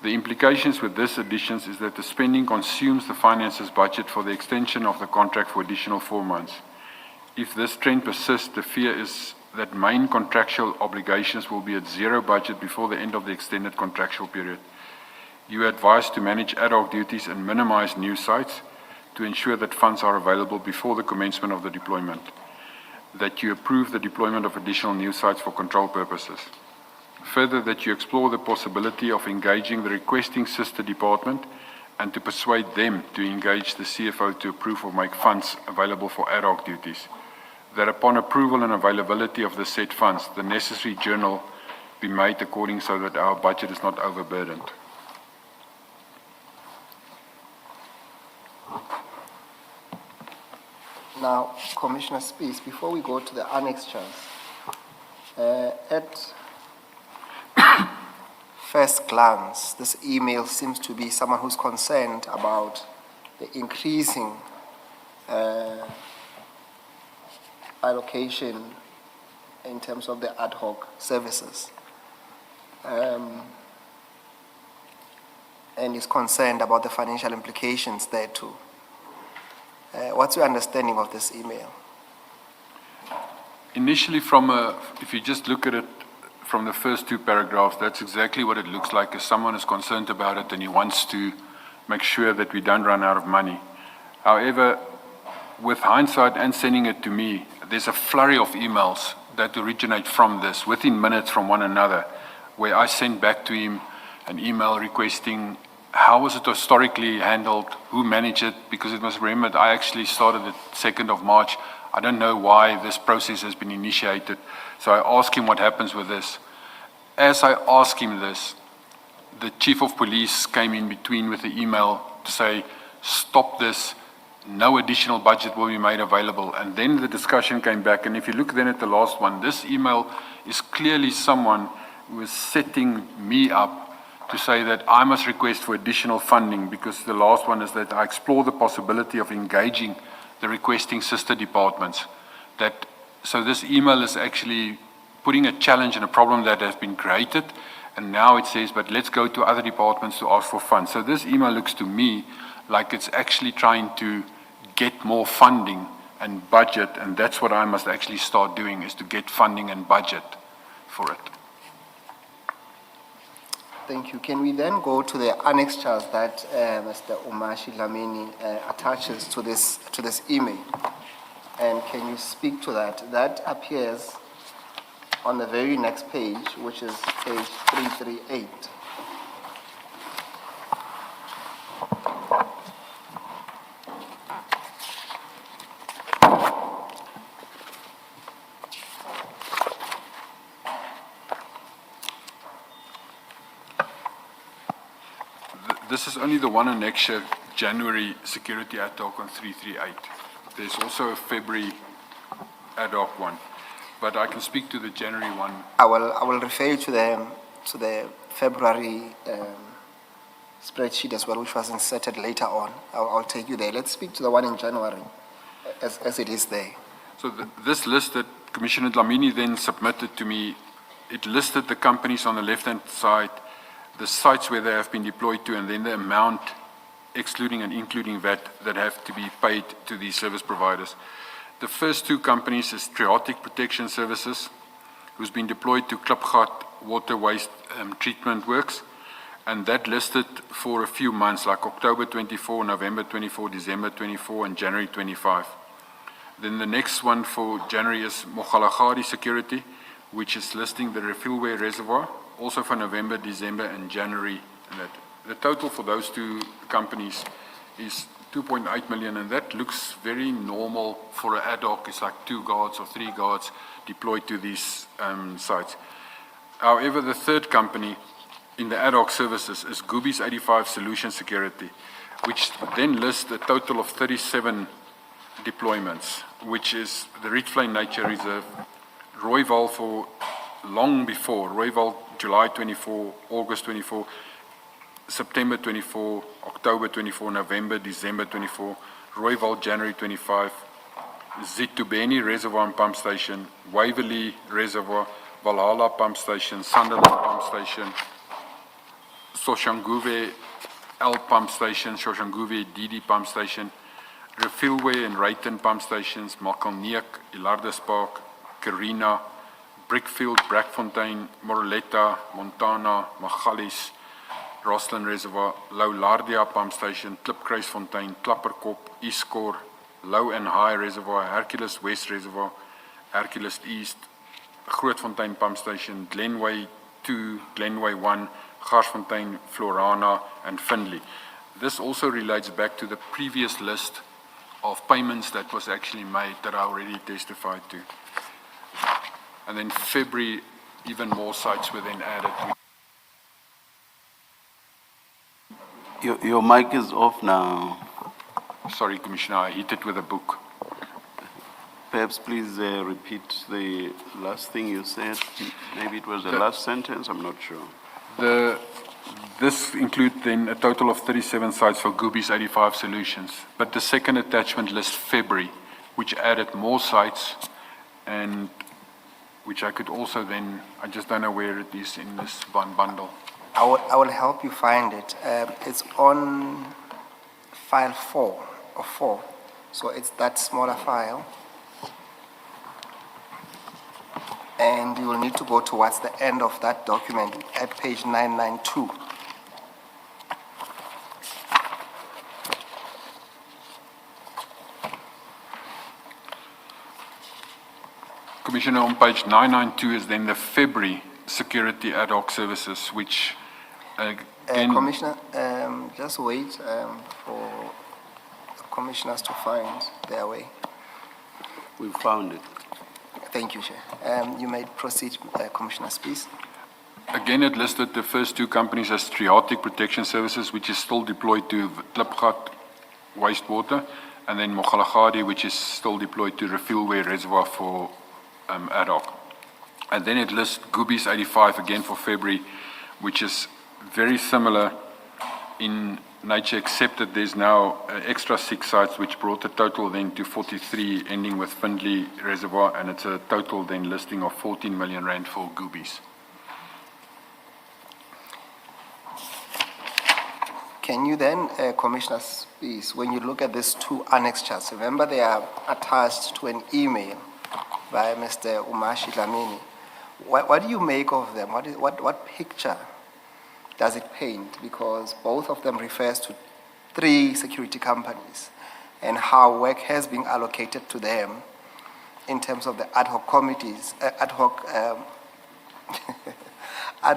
The implications with this additions is that the spending consumes the finances budget for the extension of the contract for additional 4 months. If this trend persists, the fear is that main contractual obligations will be at 0 budget before the end of the extended contractual period. You are advised to manage ad hoc duties and minimize new sites to ensure that funds are available before the commencement of the deployment, that you approve the deployment of additional new sites for control purposes. Further, that you explore the possibility of engaging the requesting sister department and to persuade them to engage the CFO to approve or make funds available for ad hoc duties. That upon approval and availability of the said funds, the necessary journal be made according so that our budget is not overburdened. Now, Commissioner Spees, before we go to the annexures, at first glance, this email seems to be someone who's concerned about the increasing allocation in terms of the ad hoc services, and is concerned about the financial implications there too. What's your understanding of this email? Initially, if you just look at it from the first 2 paragraphs, that's exactly what it looks like, as someone is concerned about it and he wants to make sure that we don't run out of money. However, with hindsight and sending it to me, there's a flurry of emails that originate from this within minutes from one another, where I sent back to him an email requesting how was it historically handled, who managed it, because it was remembered I actually started it 2nd of March. I don't know why this process has been initiated. So I asked him what happens with this. As I asked him this, the Chief of Police came in between with the email to say, stop this, no additional budget will be made available. And then the discussion came back, and if you look then at the last one, this email is clearly someone who is setting me up to say that I must request for additional funding, because the last one is that I explore the possibility of engaging the requesting sister departments. So this email is actually putting a challenge and a problem that has been created, and now it says, but let's go to other departments to ask for funds. So this email looks to me like it's actually trying to get more funding and budget, and that's what I must actually start doing, is to get funding and budget for it. Thank you. Can we then go to the annexures that Mr. Umashi Dlamini attaches to this email? And can you speak to that? That appears on the very next page, which is page 338. This is only the one annexure, January security ad hoc on 338. There's also a February ad hoc one, but I can speak to the January one. I will refer you to the February spreadsheet as well, which was inserted later on. I'll take you there. Let's speak to the one in January, as it is there. So this list that Commissioner Dlamini then submitted to me, it listed the companies on the left-hand side, the sites where they have been deployed to, and then the amount, excluding and including VAT, that have to be paid to these service providers. The first 2 companies is Triotic Protection Services, who's been deployed to Klipgat Water Waste Treatment Works, And that listed for a few months, like October 24, November 24, December 24, and January 25. Then the next one for January is Mogalaghadi Security, which is listing the Refillway Reservoir, also for November, December, and January. And that, the total for those two companies is 2.8 million, and that looks very normal for an ad hoc. It's like 2 guards or 3 guards deployed to these sites. However, the third company in the ad hoc services is Goobies 85 Solution Security, which then lists a total of 37 deployments, which is the Rietvlei Nature Reserve, Rooiwal for long before, Rooiwal July 24, August 24, September 24, October 24, November, December 24, Rooiwal January 25, Zitubeni Reservoir and Pump Station, Waverley Reservoir, Valhalla Pump Station, Sunderland Pump Station, Soshanguve L Pump Station, Soshanguve DD Pump Station, Refillway and Rayton Pump Stations, Malkalneek, Ilardus Park, Carina, Brickfield, Brackfontein, Moroletta, Montana, Magalies, Roslyn Reservoir, Loulardia Pump Station, Klipkruisfontein, Klapperkop, Eastcore, Low and High Reservoir, Hercules West Reservoir, Hercules East, Grootfontein Pump Station, Glenway 2, Glenway 1, Garsfontein, Florana, and Findlay. This also relates back to the previous list of payments that was actually made that I already testified to. And then February, even more sites were then added. Your mic is off now. Sorry, Commissioner, I hit it with a book. Perhaps please repeat the last thing you said. Maybe it was the last sentence, I'm not sure. This includes then a total of 37 sites for Goobies 85 Solutions. But the second attachment lists February, which added more sites, and which I could also then, I just don't know where it is in this one bundle. I will help you find it. It's on file 4 of 4. So it's that smaller file. And you will need to go towards the end of that document at page 992. Commissioner, on page 992 is then the February security ad hoc services, which again... Commissioner, just wait for the commissioners to find their way. We found it. Thank you, Chair. You may proceed, Commissioner Spees. Again, it listed the first two companies as Triatic Protection Services, which is still deployed to Klipgat wastewater, and then Mogalaghadi, which is still deployed to Refillway Reservoir for ad hoc. And then it lists Goobies 85 again for February, which is very similar in nature, except that there's now extra 6 sites, which brought the total then to 43, ending with Findlay Reservoir, and it's a total then listing of 14 million rand for Goobies. Can you then, Commissioner Spees, when you look at these 2 annexures, remember they are attached to an email by Mr. Umashi Dlamini. What do you make of them? What picture does it paint? Because both of them refers to 3 security companies and how work has been allocated to them in terms of the ad hoc committees, ad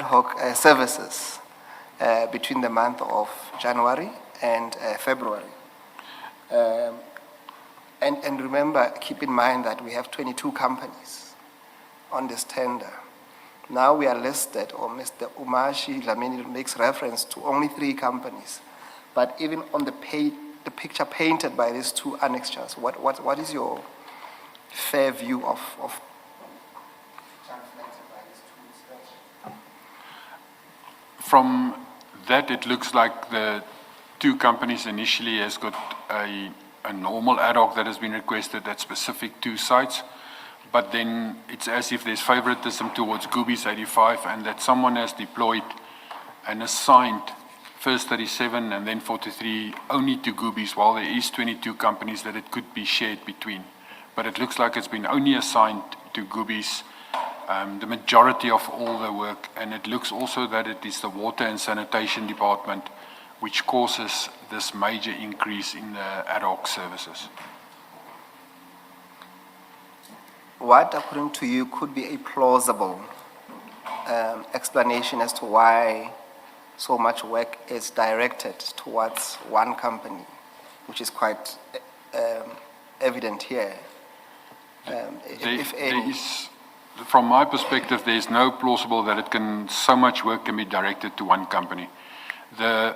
hoc services between the month of January and February. And remember, keep in mind that we have 22 companies on this tender. Now we are listed, or Mr. Umashi Dlamini makes reference to only 3 companies. But even on the picture painted by these 2 annexures, what is your fair view of From that, it looks like the 2 companies initially has got a normal ad hoc that has been requested at specific 2 sites. But then it's as if there's favoritism towards Goobies 85, and that someone has deployed and assigned first 37 and then 43 only to Goobies, while there is 22 companies that it could be shared between. But it looks like it's been only assigned to Goobies the majority of all the work, and it looks also that it is the water and sanitation department which causes this major increase in the ad hoc services. What, according to you, could be a plausible explanation as to why so much work is directed towards one company, which is quite evident here? If any. From my perspective, there is no plausible that so much work can be directed to one company. The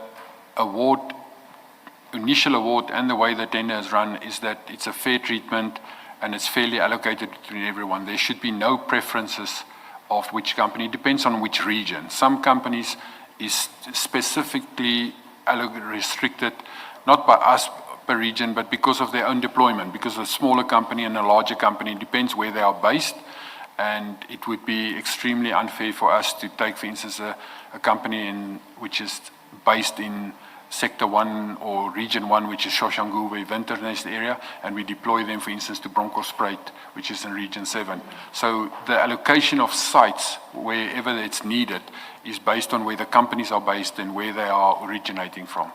initial award and the way the tender is run is that it's a fair treatment and it's fairly allocated between everyone. There should be no preferences of which company. It depends on which region. Some companies is specifically restricted, not by us per region, but because of their own deployment, because a smaller company and a larger company, it depends where they are based, and it would be extremely unfair for us to take, for instance, a company which is based in Sector 1 or Region 1, which is Soshanguve, Winternest area, and we deploy them, for instance, to Bronkhorstspruit, which is in Region 7. So the allocation of sites, wherever it's needed, is based on where the companies are based and where they are originating from.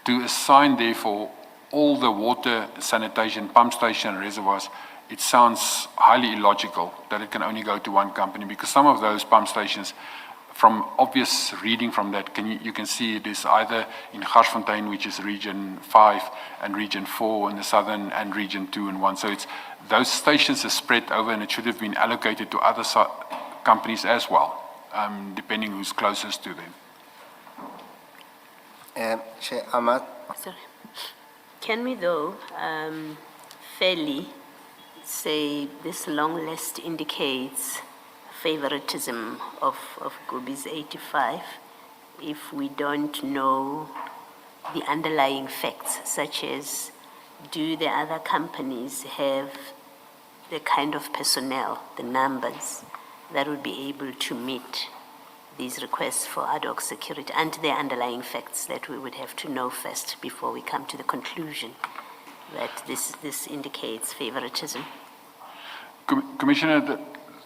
To assign, therefore, all the water, sanitation, pump station, reservoirs, it sounds highly illogical that it can only go to one company, because some of those pump stations, from obvious reading from that, you can see it is either in Garsfontein, which is Region 5, and Region 4 in the southern, and Region 2 and 1. So those stations are spread over, and it should have been allocated to other companies as well, depending who's closest to them. Chair Ahmad, Sorry. Can we, though, fairly say this long list indicates favoritism of Goobies 85 if we don't know the underlying facts, such as, do the other companies have the kind of personnel, the numbers, that would be able to meet these requests for ad hoc security, and the underlying facts that we would have to know first before we come to the conclusion that this indicates favoritism? Commissioner,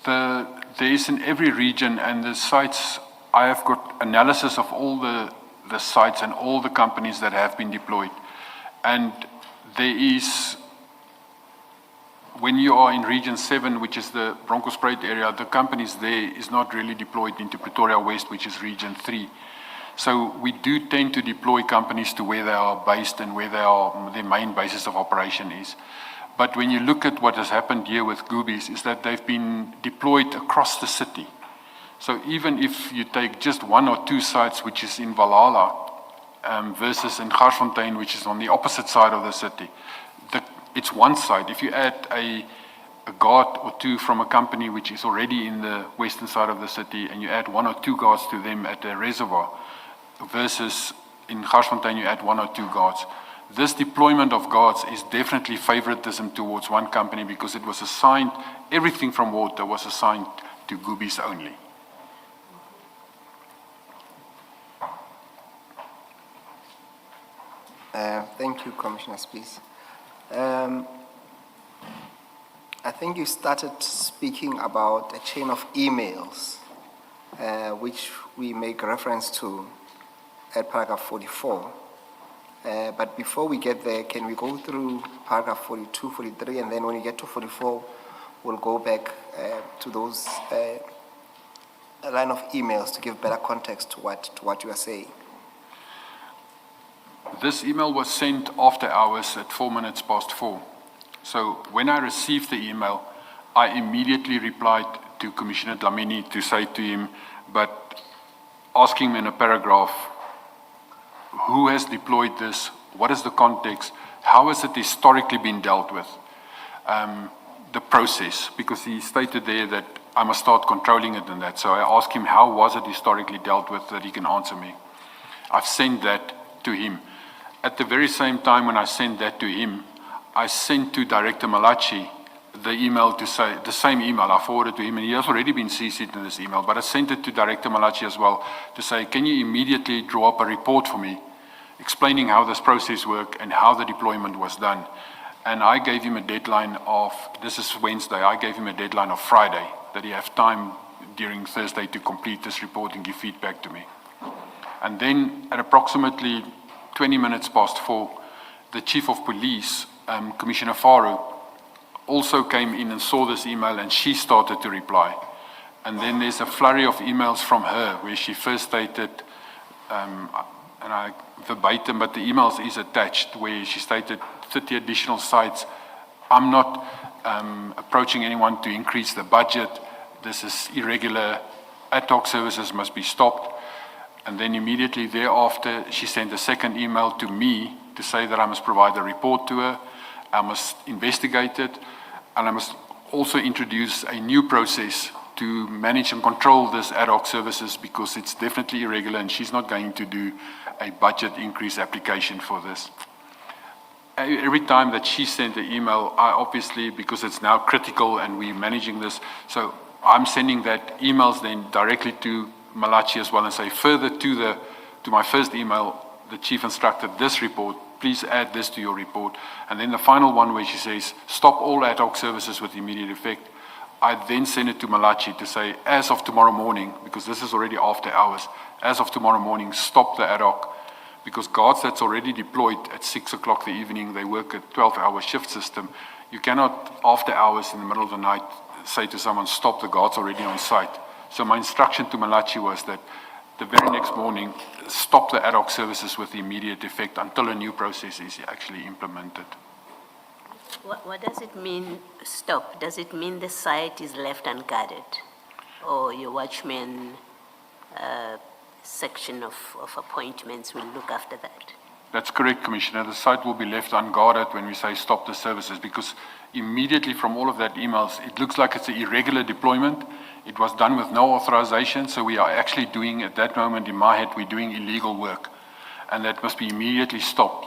there is in every region, and the sites, I have got analysis of all the sites and all the companies that have been deployed. And there is, when you are in Region 7, which is the Bronkhorstspruit area, the companies there is not really deployed into Pretoria West, which is Region 3. So we do tend to deploy companies to where they are based and where their main basis of operation is. But when you look at what has happened here with Goobies, is that they've been deployed across the city. So even if you take just one or two sites, which is in Valhalla, versus in Garsfontein, which is on the opposite side of the city, it's one site. If you add a guard or two from a company which is already in the western side of the city, and you add one or two guards to them at the reservoir, versus in Garsfontein you add one or two guards, this deployment of guards is definitely favoritism towards one company, because it was assigned, everything from water was assigned to Goobies only. Thank you, Commissioner Spees. I think you started speaking about a chain of emails, which we make reference to at paragraph 44. But before we get there, can we go through paragraph 42, 43, and then when we get to 44, we'll go back to those a line of emails to give better context to what you are saying. This email was sent after hours at 4:04. So when I received the email, I immediately replied to Commissioner Dlamini to say to him, but asking him in a paragraph, who has deployed this? What is the context? How has it historically been dealt with? The process, because he stated there that I must start controlling it and that. So I asked him, how was it historically dealt with, that he can answer me. I've sent that to him. At the very same time when I sent that to him, I sent to Director Malachi the email to say, the same email I forwarded to him, and he has already been CC'd in this email, but I sent it to Director Malachi as well to say, can you immediately draw up a report for me explaining how this process worked and how the deployment was done. And I gave him a deadline of, this is Wednesday, I gave him a deadline of Friday that he have time during Thursday to complete this report and give feedback to me. And then at approximately 20 minutes past 4, the Chief of Police, Commissioner Faru, also came in and saw this email, and she started to reply. And then there's a flurry of emails from her where she first stated, and I verbatim, but the emails is attached, where she stated 30 additional sites. I'm not approaching anyone to increase the budget. This is irregular. Ad hoc services must be stopped. And then immediately thereafter, she sent a second email to me to say that I must provide a report to her, I must investigate it, and I must also introduce a new process to manage and control this ad hoc services, because it's definitely irregular and she's not going to do a budget increase application for this. Every time that she sent the email, I obviously, because it's now critical and we're managing this, so I'm sending that emails then directly to Malachi as well, and say further to my first email, the chief instructed this report, please add this to your report. And then the final one where she says, stop all ad hoc services with immediate effect. I then send it to Malachi to say, as of tomorrow morning, because this is already after hours, as of tomorrow morning, stop the ad hoc, because guards that's already deployed at 6 o'clock the evening, they work a 12-hour shift system. You cannot, after hours in the middle of the night, say to someone, stop, the guard's already on site. So my instruction to Malachi was that the very next morning, stop the ad hoc services with immediate effect until a new process is actually implemented. What does it mean, stop? Does it mean the site is left unguarded? Or your watchman section of appointments will look after that? That's correct, Commissioner. The site will be left unguarded when we say stop the services, because immediately from all of that emails, it looks like it's an irregular deployment. It was done with no authorization, so we are actually doing, at that moment in my head, we're doing illegal work. And that must be immediately stopped.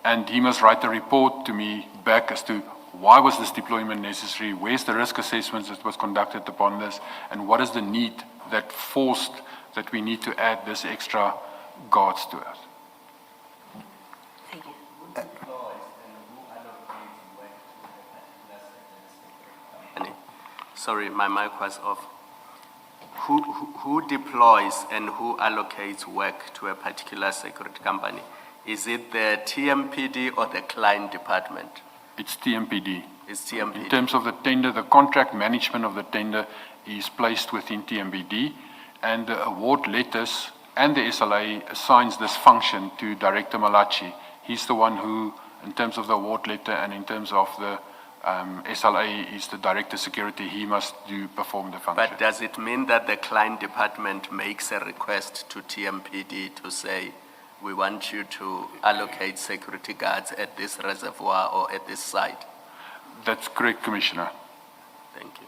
And he must write a report to me back as to why was this deployment necessary, where's the risk assessments that was conducted upon this, and what is the need that forced that we need to add this extra guards to us. Thank you. Sorry, my mic was off. Who deploys and who allocates work to a particular security company? Is it the TMPD or the client department? It's TMPD. It's TMPD. In terms of the tender, the contract management of the tender is placed within TMPD, and the award letters and the SLA assigns this function to Director Malachi. He's the one who, in terms of the award letter and in terms of the SLA, is the Director Security. He must perform the function. But does it mean that the client department makes a request to TMPD to say, we want you to allocate security guards at this reservoir or at this site? That's correct, Commissioner. Thank you.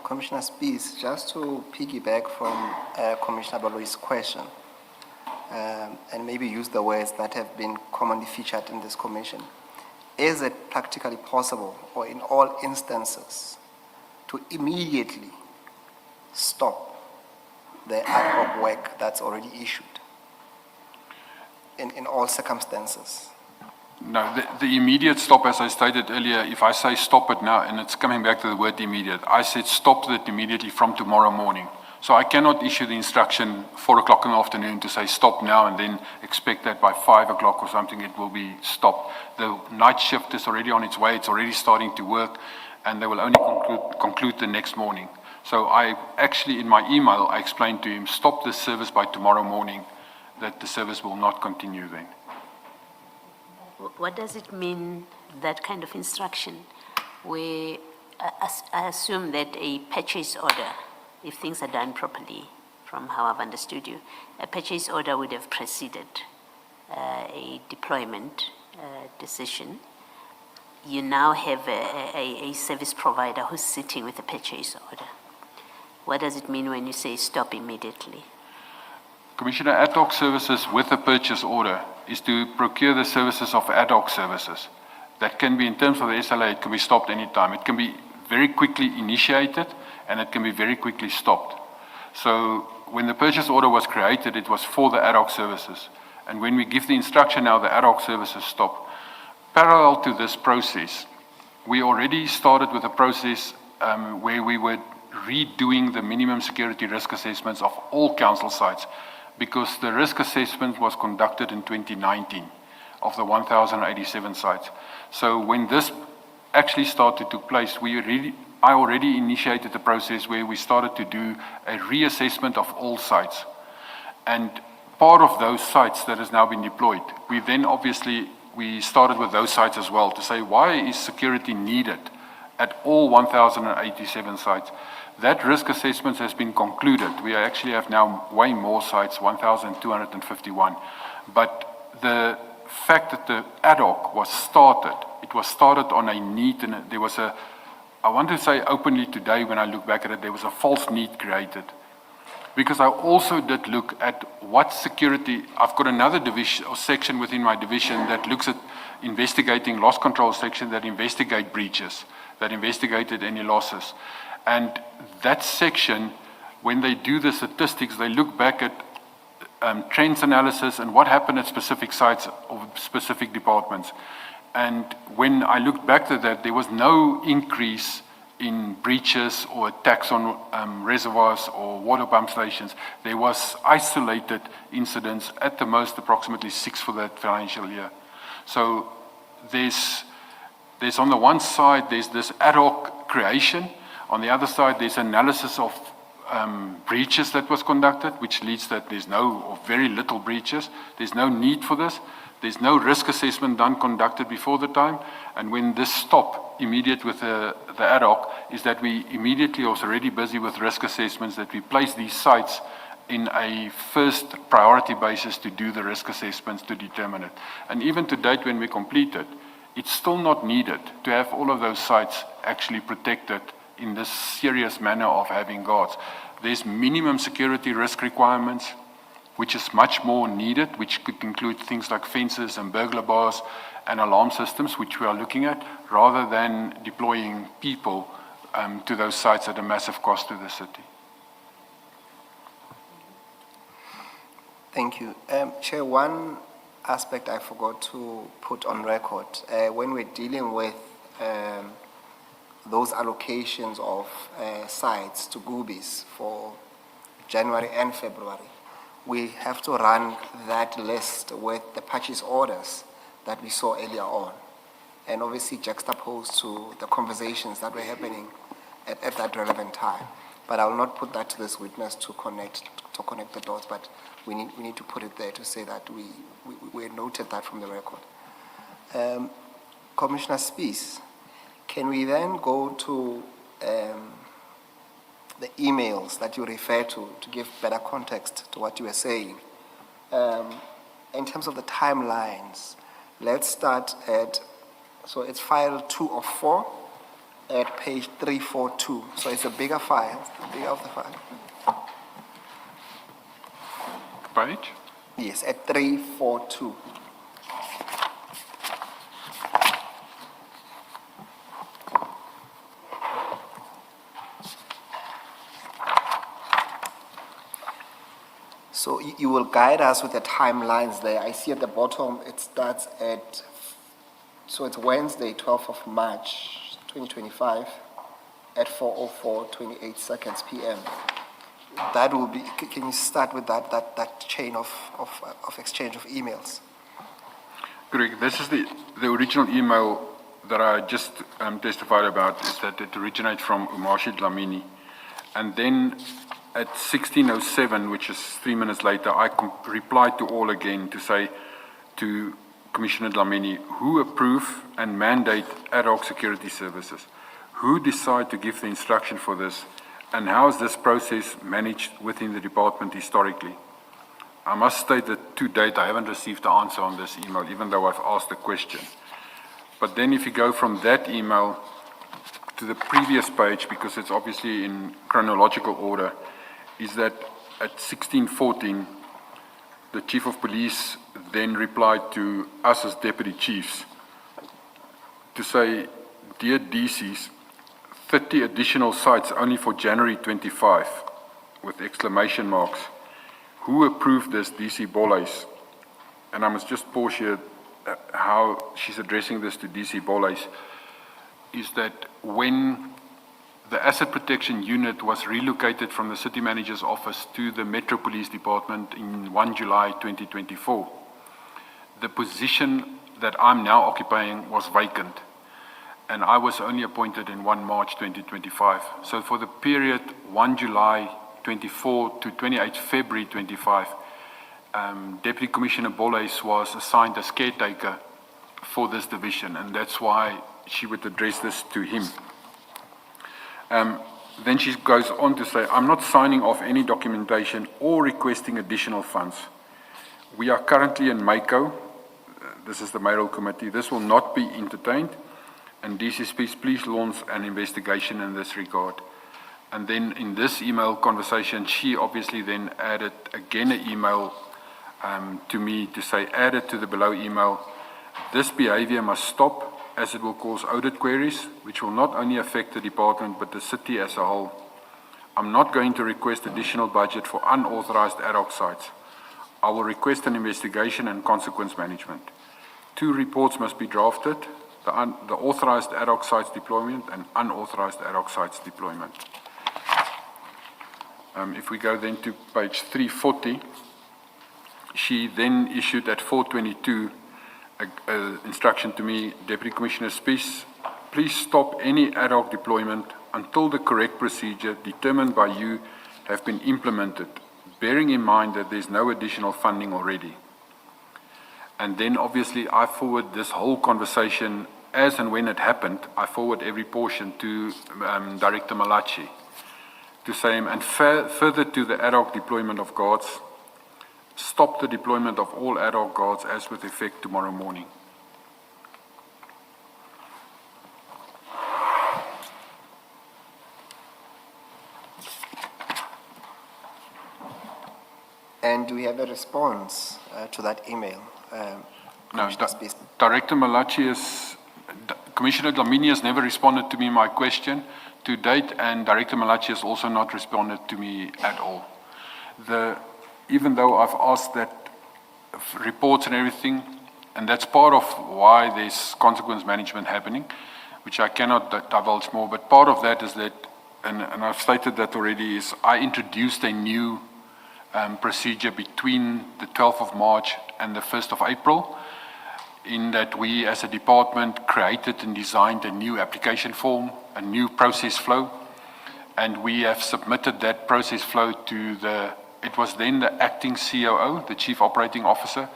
Commissioner Spees, just to piggyback from Commissioner Baloyi's question, and maybe use the words that have been commonly featured in this commission, is it practically possible, or in all instances, to immediately stop the ad hoc work that's already issued in all circumstances? No, the immediate stop, as I stated earlier, if I say stop it now, and it's coming back to the word immediate, I said stop it immediately from tomorrow morning. So I cannot issue the instruction 4 o'clock in the afternoon to say stop now and then expect that by 5 o'clock or something it will be stopped. The night shift is already on its way, it's already starting to work, and they will only conclude the next morning. So I actually, in my email, I explained to him, stop this service by tomorrow morning, that the service will not continue then. What does it mean, that kind of instruction, where I assume that a purchase order, if things are done properly, from how I've understood you, a purchase order would have preceded a deployment decision. You now have a service provider who's sitting with a purchase order. What does it mean when you say stop immediately? Commissioner, ad hoc services with a purchase order is to procure the services of ad hoc services. That can be, in terms of the SLA, it can be stopped anytime. It can be very quickly initiated and it can be very quickly stopped. So when the purchase order was created, it was for the ad hoc services. And when we give the instruction now, the ad hoc services stop. Parallel to this process, we already started with a process where we were redoing the minimum security risk assessments of all council sites, because the risk assessment was conducted in 2019 of the 1,087 sites. So when this actually started to place, I already initiated the process where we started to do a reassessment of all sites. And part of those sites that has now been deployed, we started with those sites as well to say, why is security needed at all 1,087 sites? That risk assessment has been concluded. We actually have now way more sites, 1,251. But the fact that the ad hoc was started, it was started on a need, and there was I want to say openly today when I look back at it, there was a false need created. Because I also did look at what security, I've got another division or section within my division that looks at investigating loss control section that investigate breaches, that investigated any losses. And that section, when they do the statistics, they look back at trends analysis and what happened at specific sites or specific departments. And when I looked back at that, there was no increase in breaches or attacks on reservoirs or water pump stations. There was isolated incidents, at the most approximately 6 for that financial year. So there's on the one side, there's this ad hoc creation. On the other side, there's analysis of breaches that was conducted, which leads that there's no or very little breaches. There's no need for this. There's no risk assessment conducted before the time. And when this stopped immediate with the ad hoc, is that we immediately was already busy with risk assessments, that we place these sites in a first priority basis to do the risk assessments to determine it. And even to date, when we complete it, it's still not needed to have all of those sites actually protected in this serious manner of having guards. There's minimum security risk requirements, which is much more needed, which could include things like fences and burglar bars and alarm systems, which we are looking at, rather than deploying people to those sites at a massive cost to the city. Thank you. Chair, one aspect I forgot to put on record. When we're dealing with those allocations of sites to Goobies for January and February, we have to run that list with the purchase orders that we saw earlier on, and obviously juxtaposed to the conversations that were happening at that relevant time. But I will not put that to this witness to connect the dots, but we need to put it there to say that we noted that from the record. Commissioner Spees, can we then go to the emails that you refer to give better context to what you were saying? In terms of the timelines, let's start at, so it's file 2 of 4 at page 342. So it's a bigger file, bigger of the file. Page? Yes, at 342. So you will guide us with the timelines there. I see at the bottom it starts at, so it's Wednesday, 12th of March, 2025 at 4:04:28 p.m. That will be, can you start with that chain of exchange of emails? Correct. This is the original email that I just testified about, is that it originates from Umashi Dlamini. And then at 16:07, which is 3 minutes later, I replied to all again to say to Commissioner Dlamini, who approve and mandate ad hoc security services? Who decide to give the instruction for this? And how is this process managed within the department historically? I must state that to date, I haven't received the answer on this email, even though I've asked the question. But then if you go from that email to the previous page, because it's obviously in chronological order, is that at 16:14, the Chief of Police then replied to us as Deputy Chiefs to say, dear DCs, 30 additional sites only for January 25, with exclamation marks. Who approved this, DC Bollhuis? And I must just pause here how she's addressing this to DC Bollhuis. is that when the asset protection unit was relocated from the city manager's office to the Metro Police Department in 1 July 2024, the position that I'm now occupying was vacant, and I was only appointed in 1 March 2025. So for the period 1 July 24 to 28 February 25, Deputy Commissioner Boles was assigned as caretaker for this division, and that's why she would address this to him. Then she goes on to say, I'm not signing off any documentation or requesting additional funds. We are currently in MACO. This is the mayoral committee. This will not be entertained, and DCSP's please launch an investigation in this regard. And then in this email conversation, she obviously then added again an email to me to say, added to the below email, this behavior must stop as it will cause audit queries, which will not only affect the department but the city as a whole. I'm not going to request additional budget for unauthorized ad hoc sites. I will request an investigation and consequence management. 2 reports must be drafted, the authorized ad hoc sites deployment and unauthorized ad hoc sites deployment. If we go then to page 340, she then issued at 422 an instruction to me, Deputy Commissioner Spees, please stop any ad hoc deployment until the correct procedure determined by you have been implemented, bearing in mind that there's no additional funding already. And then obviously I forward this whole conversation as and when it happened, I forward every portion to Director Malachi to say, and further to the ad hoc deployment of guards, stop the deployment of all ad hoc guards as with effect tomorrow morning. And do we have a response to that email? No, Director Malachi Commissioner Dlamini has never responded to me my question to date, and Director Malachi has also not responded to me at all. Even though I've asked that reports and everything, and that's part of why there's consequence management happening, which I cannot divulge more, but part of that is that, and I've stated that already, is I introduced a new procedure between the 12th of March and the 1st of April, in that we as a department created and designed a new application form, a new process flow, and we have submitted that process flow to it was then the acting COO, the Chief Operating Officer,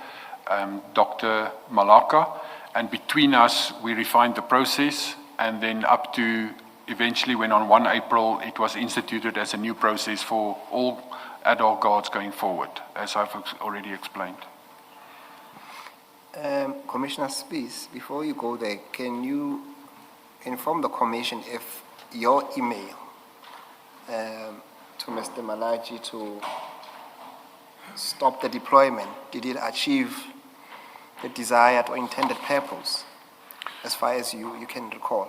Dr. Malaka, and between us we refined the process, and then up to eventually when on 1 April it was instituted as a new process for all ad hoc guards going forward, as I've already explained. Commissioner Spees, before you go there, can you inform the Commission if your email to Mr. Malachi to stop the deployment, did it achieve the desired or intended purpose, as far as you can recall?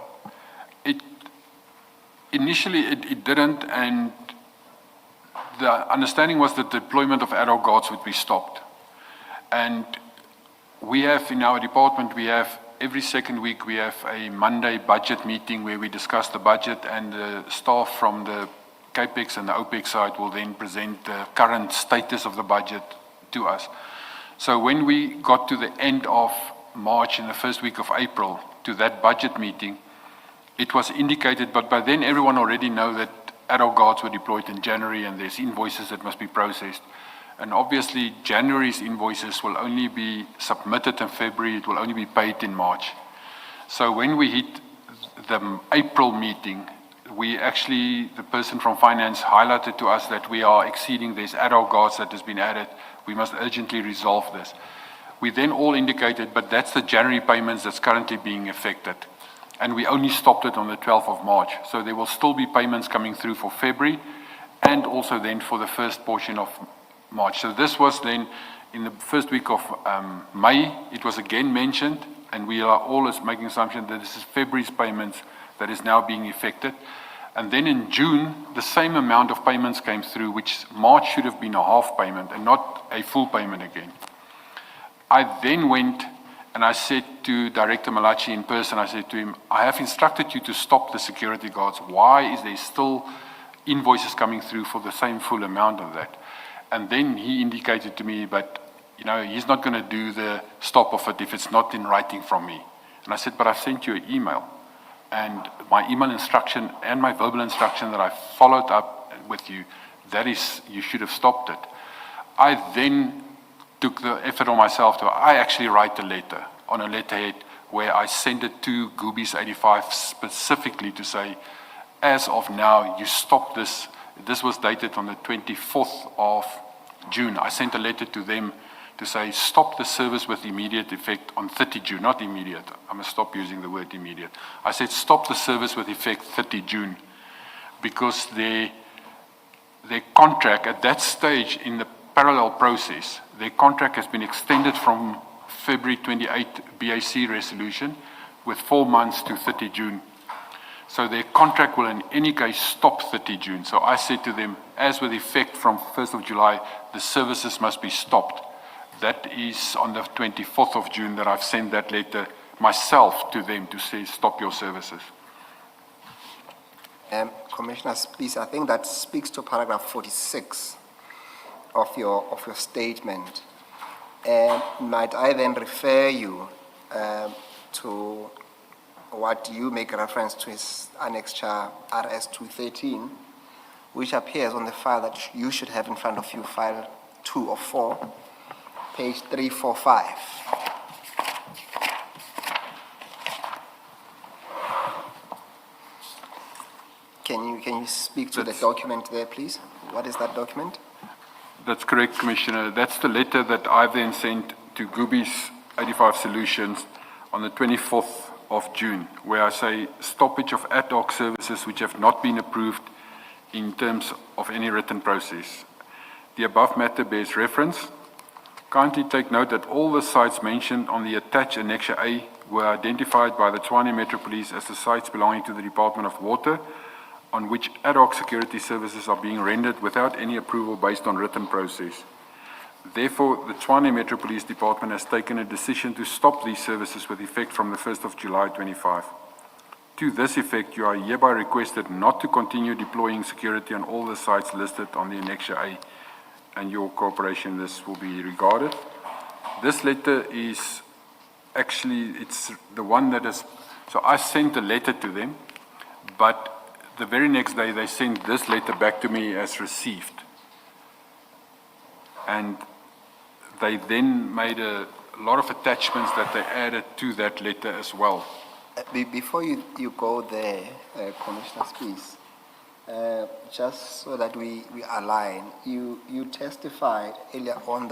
Initially it didn't, and the understanding was that the deployment of ad hoc guards would be stopped. And we have in our department, every second week we have a Monday budget meeting where we discuss the budget, and the staff from the CAPEX and the OPEX side will then present the current status of the budget to us. So when we got to the end of March and the first week of April to that budget meeting, it was indicated, but by then everyone already know that ad hoc guards were deployed in January and there's invoices that must be processed. And obviously January's invoices will only be submitted in February, it will only be paid in March. So when we hit the April meeting, the person from finance highlighted to us that we are exceeding this ad hoc guards that has been added. We must urgently resolve this. We then all indicated, but that's the January payments that's currently being affected. And we only stopped it on the 12th of March. So there will still be payments coming through for February and also then for the first portion of March. So this was then in the first week of May, it was again mentioned, and we are always making assumption that this is February's payments that is now being effected. And then in June, the same amount of payments came through, which March should have been a half payment and not a full payment again. I then went And I said to Director Malachi in person, I said to him, I have instructed you to stop the security guards. Why is there still invoices coming through for the same full amount of that? And then he indicated to me, but he's not going to do the stop of it if it's not in writing from me. And I said, but I sent you an email. And my email instruction and my verbal instruction that I followed up with you, that is, you should have stopped it. I then took the effort on myself I actually write a letter on a letterhead where I send it to Goobies 85 specifically to say, as of now, you stop this. This was dated on the 24th of June. I sent a letter to them to say, stop the service with immediate effect on 30 June, not immediate. I must stop using the word immediate. I said, stop the service with effect 30 June, because their contract at that stage in the parallel process, their contract has been extended from February 28 BAC resolution with 4 months to 30 June. So their contract will in any case stop 30 June. So I said to them, as with effect from 1st of July, the services must be stopped. That is on the 24th of June that I've sent that letter myself to them to say, stop your services. Commissioner Spees, I think that speaks to paragraph 46 of your statement. Might I then refer you to what you make reference to as annexure RS 213, which appears on the file that you should have in front of you, file 2 of 4, page 345. Can you speak to the document there, please? What is that document? That's correct, Commissioner. That's the letter that I then sent to Goobies 85 Solutions on the 24th of June, where I say stoppage of ad hoc services which have not been approved in terms of any written process. The above matter bears reference. Kindly take note that all the sites mentioned on the attached Annexure A were identified by the Tshwane Metro Police as the sites belonging to the Department of Water, on which ad hoc security services are being rendered without any approval based on written process. Therefore, the Tshwane Metro Police Department has taken a decision to stop these services with effect from the 1st of July 25. To this effect, you are hereby requested not to continue deploying security on all the sites listed on the Annexure A, and your cooperation in this will be regarded. This letter is actually, it's the one that is, so I sent a letter to them, but the very next day they sent this letter back to me as received. And they then made a lot of attachments that they added to that letter as well. Before you go there, Commissioner Spees, just so that we align, you testified earlier on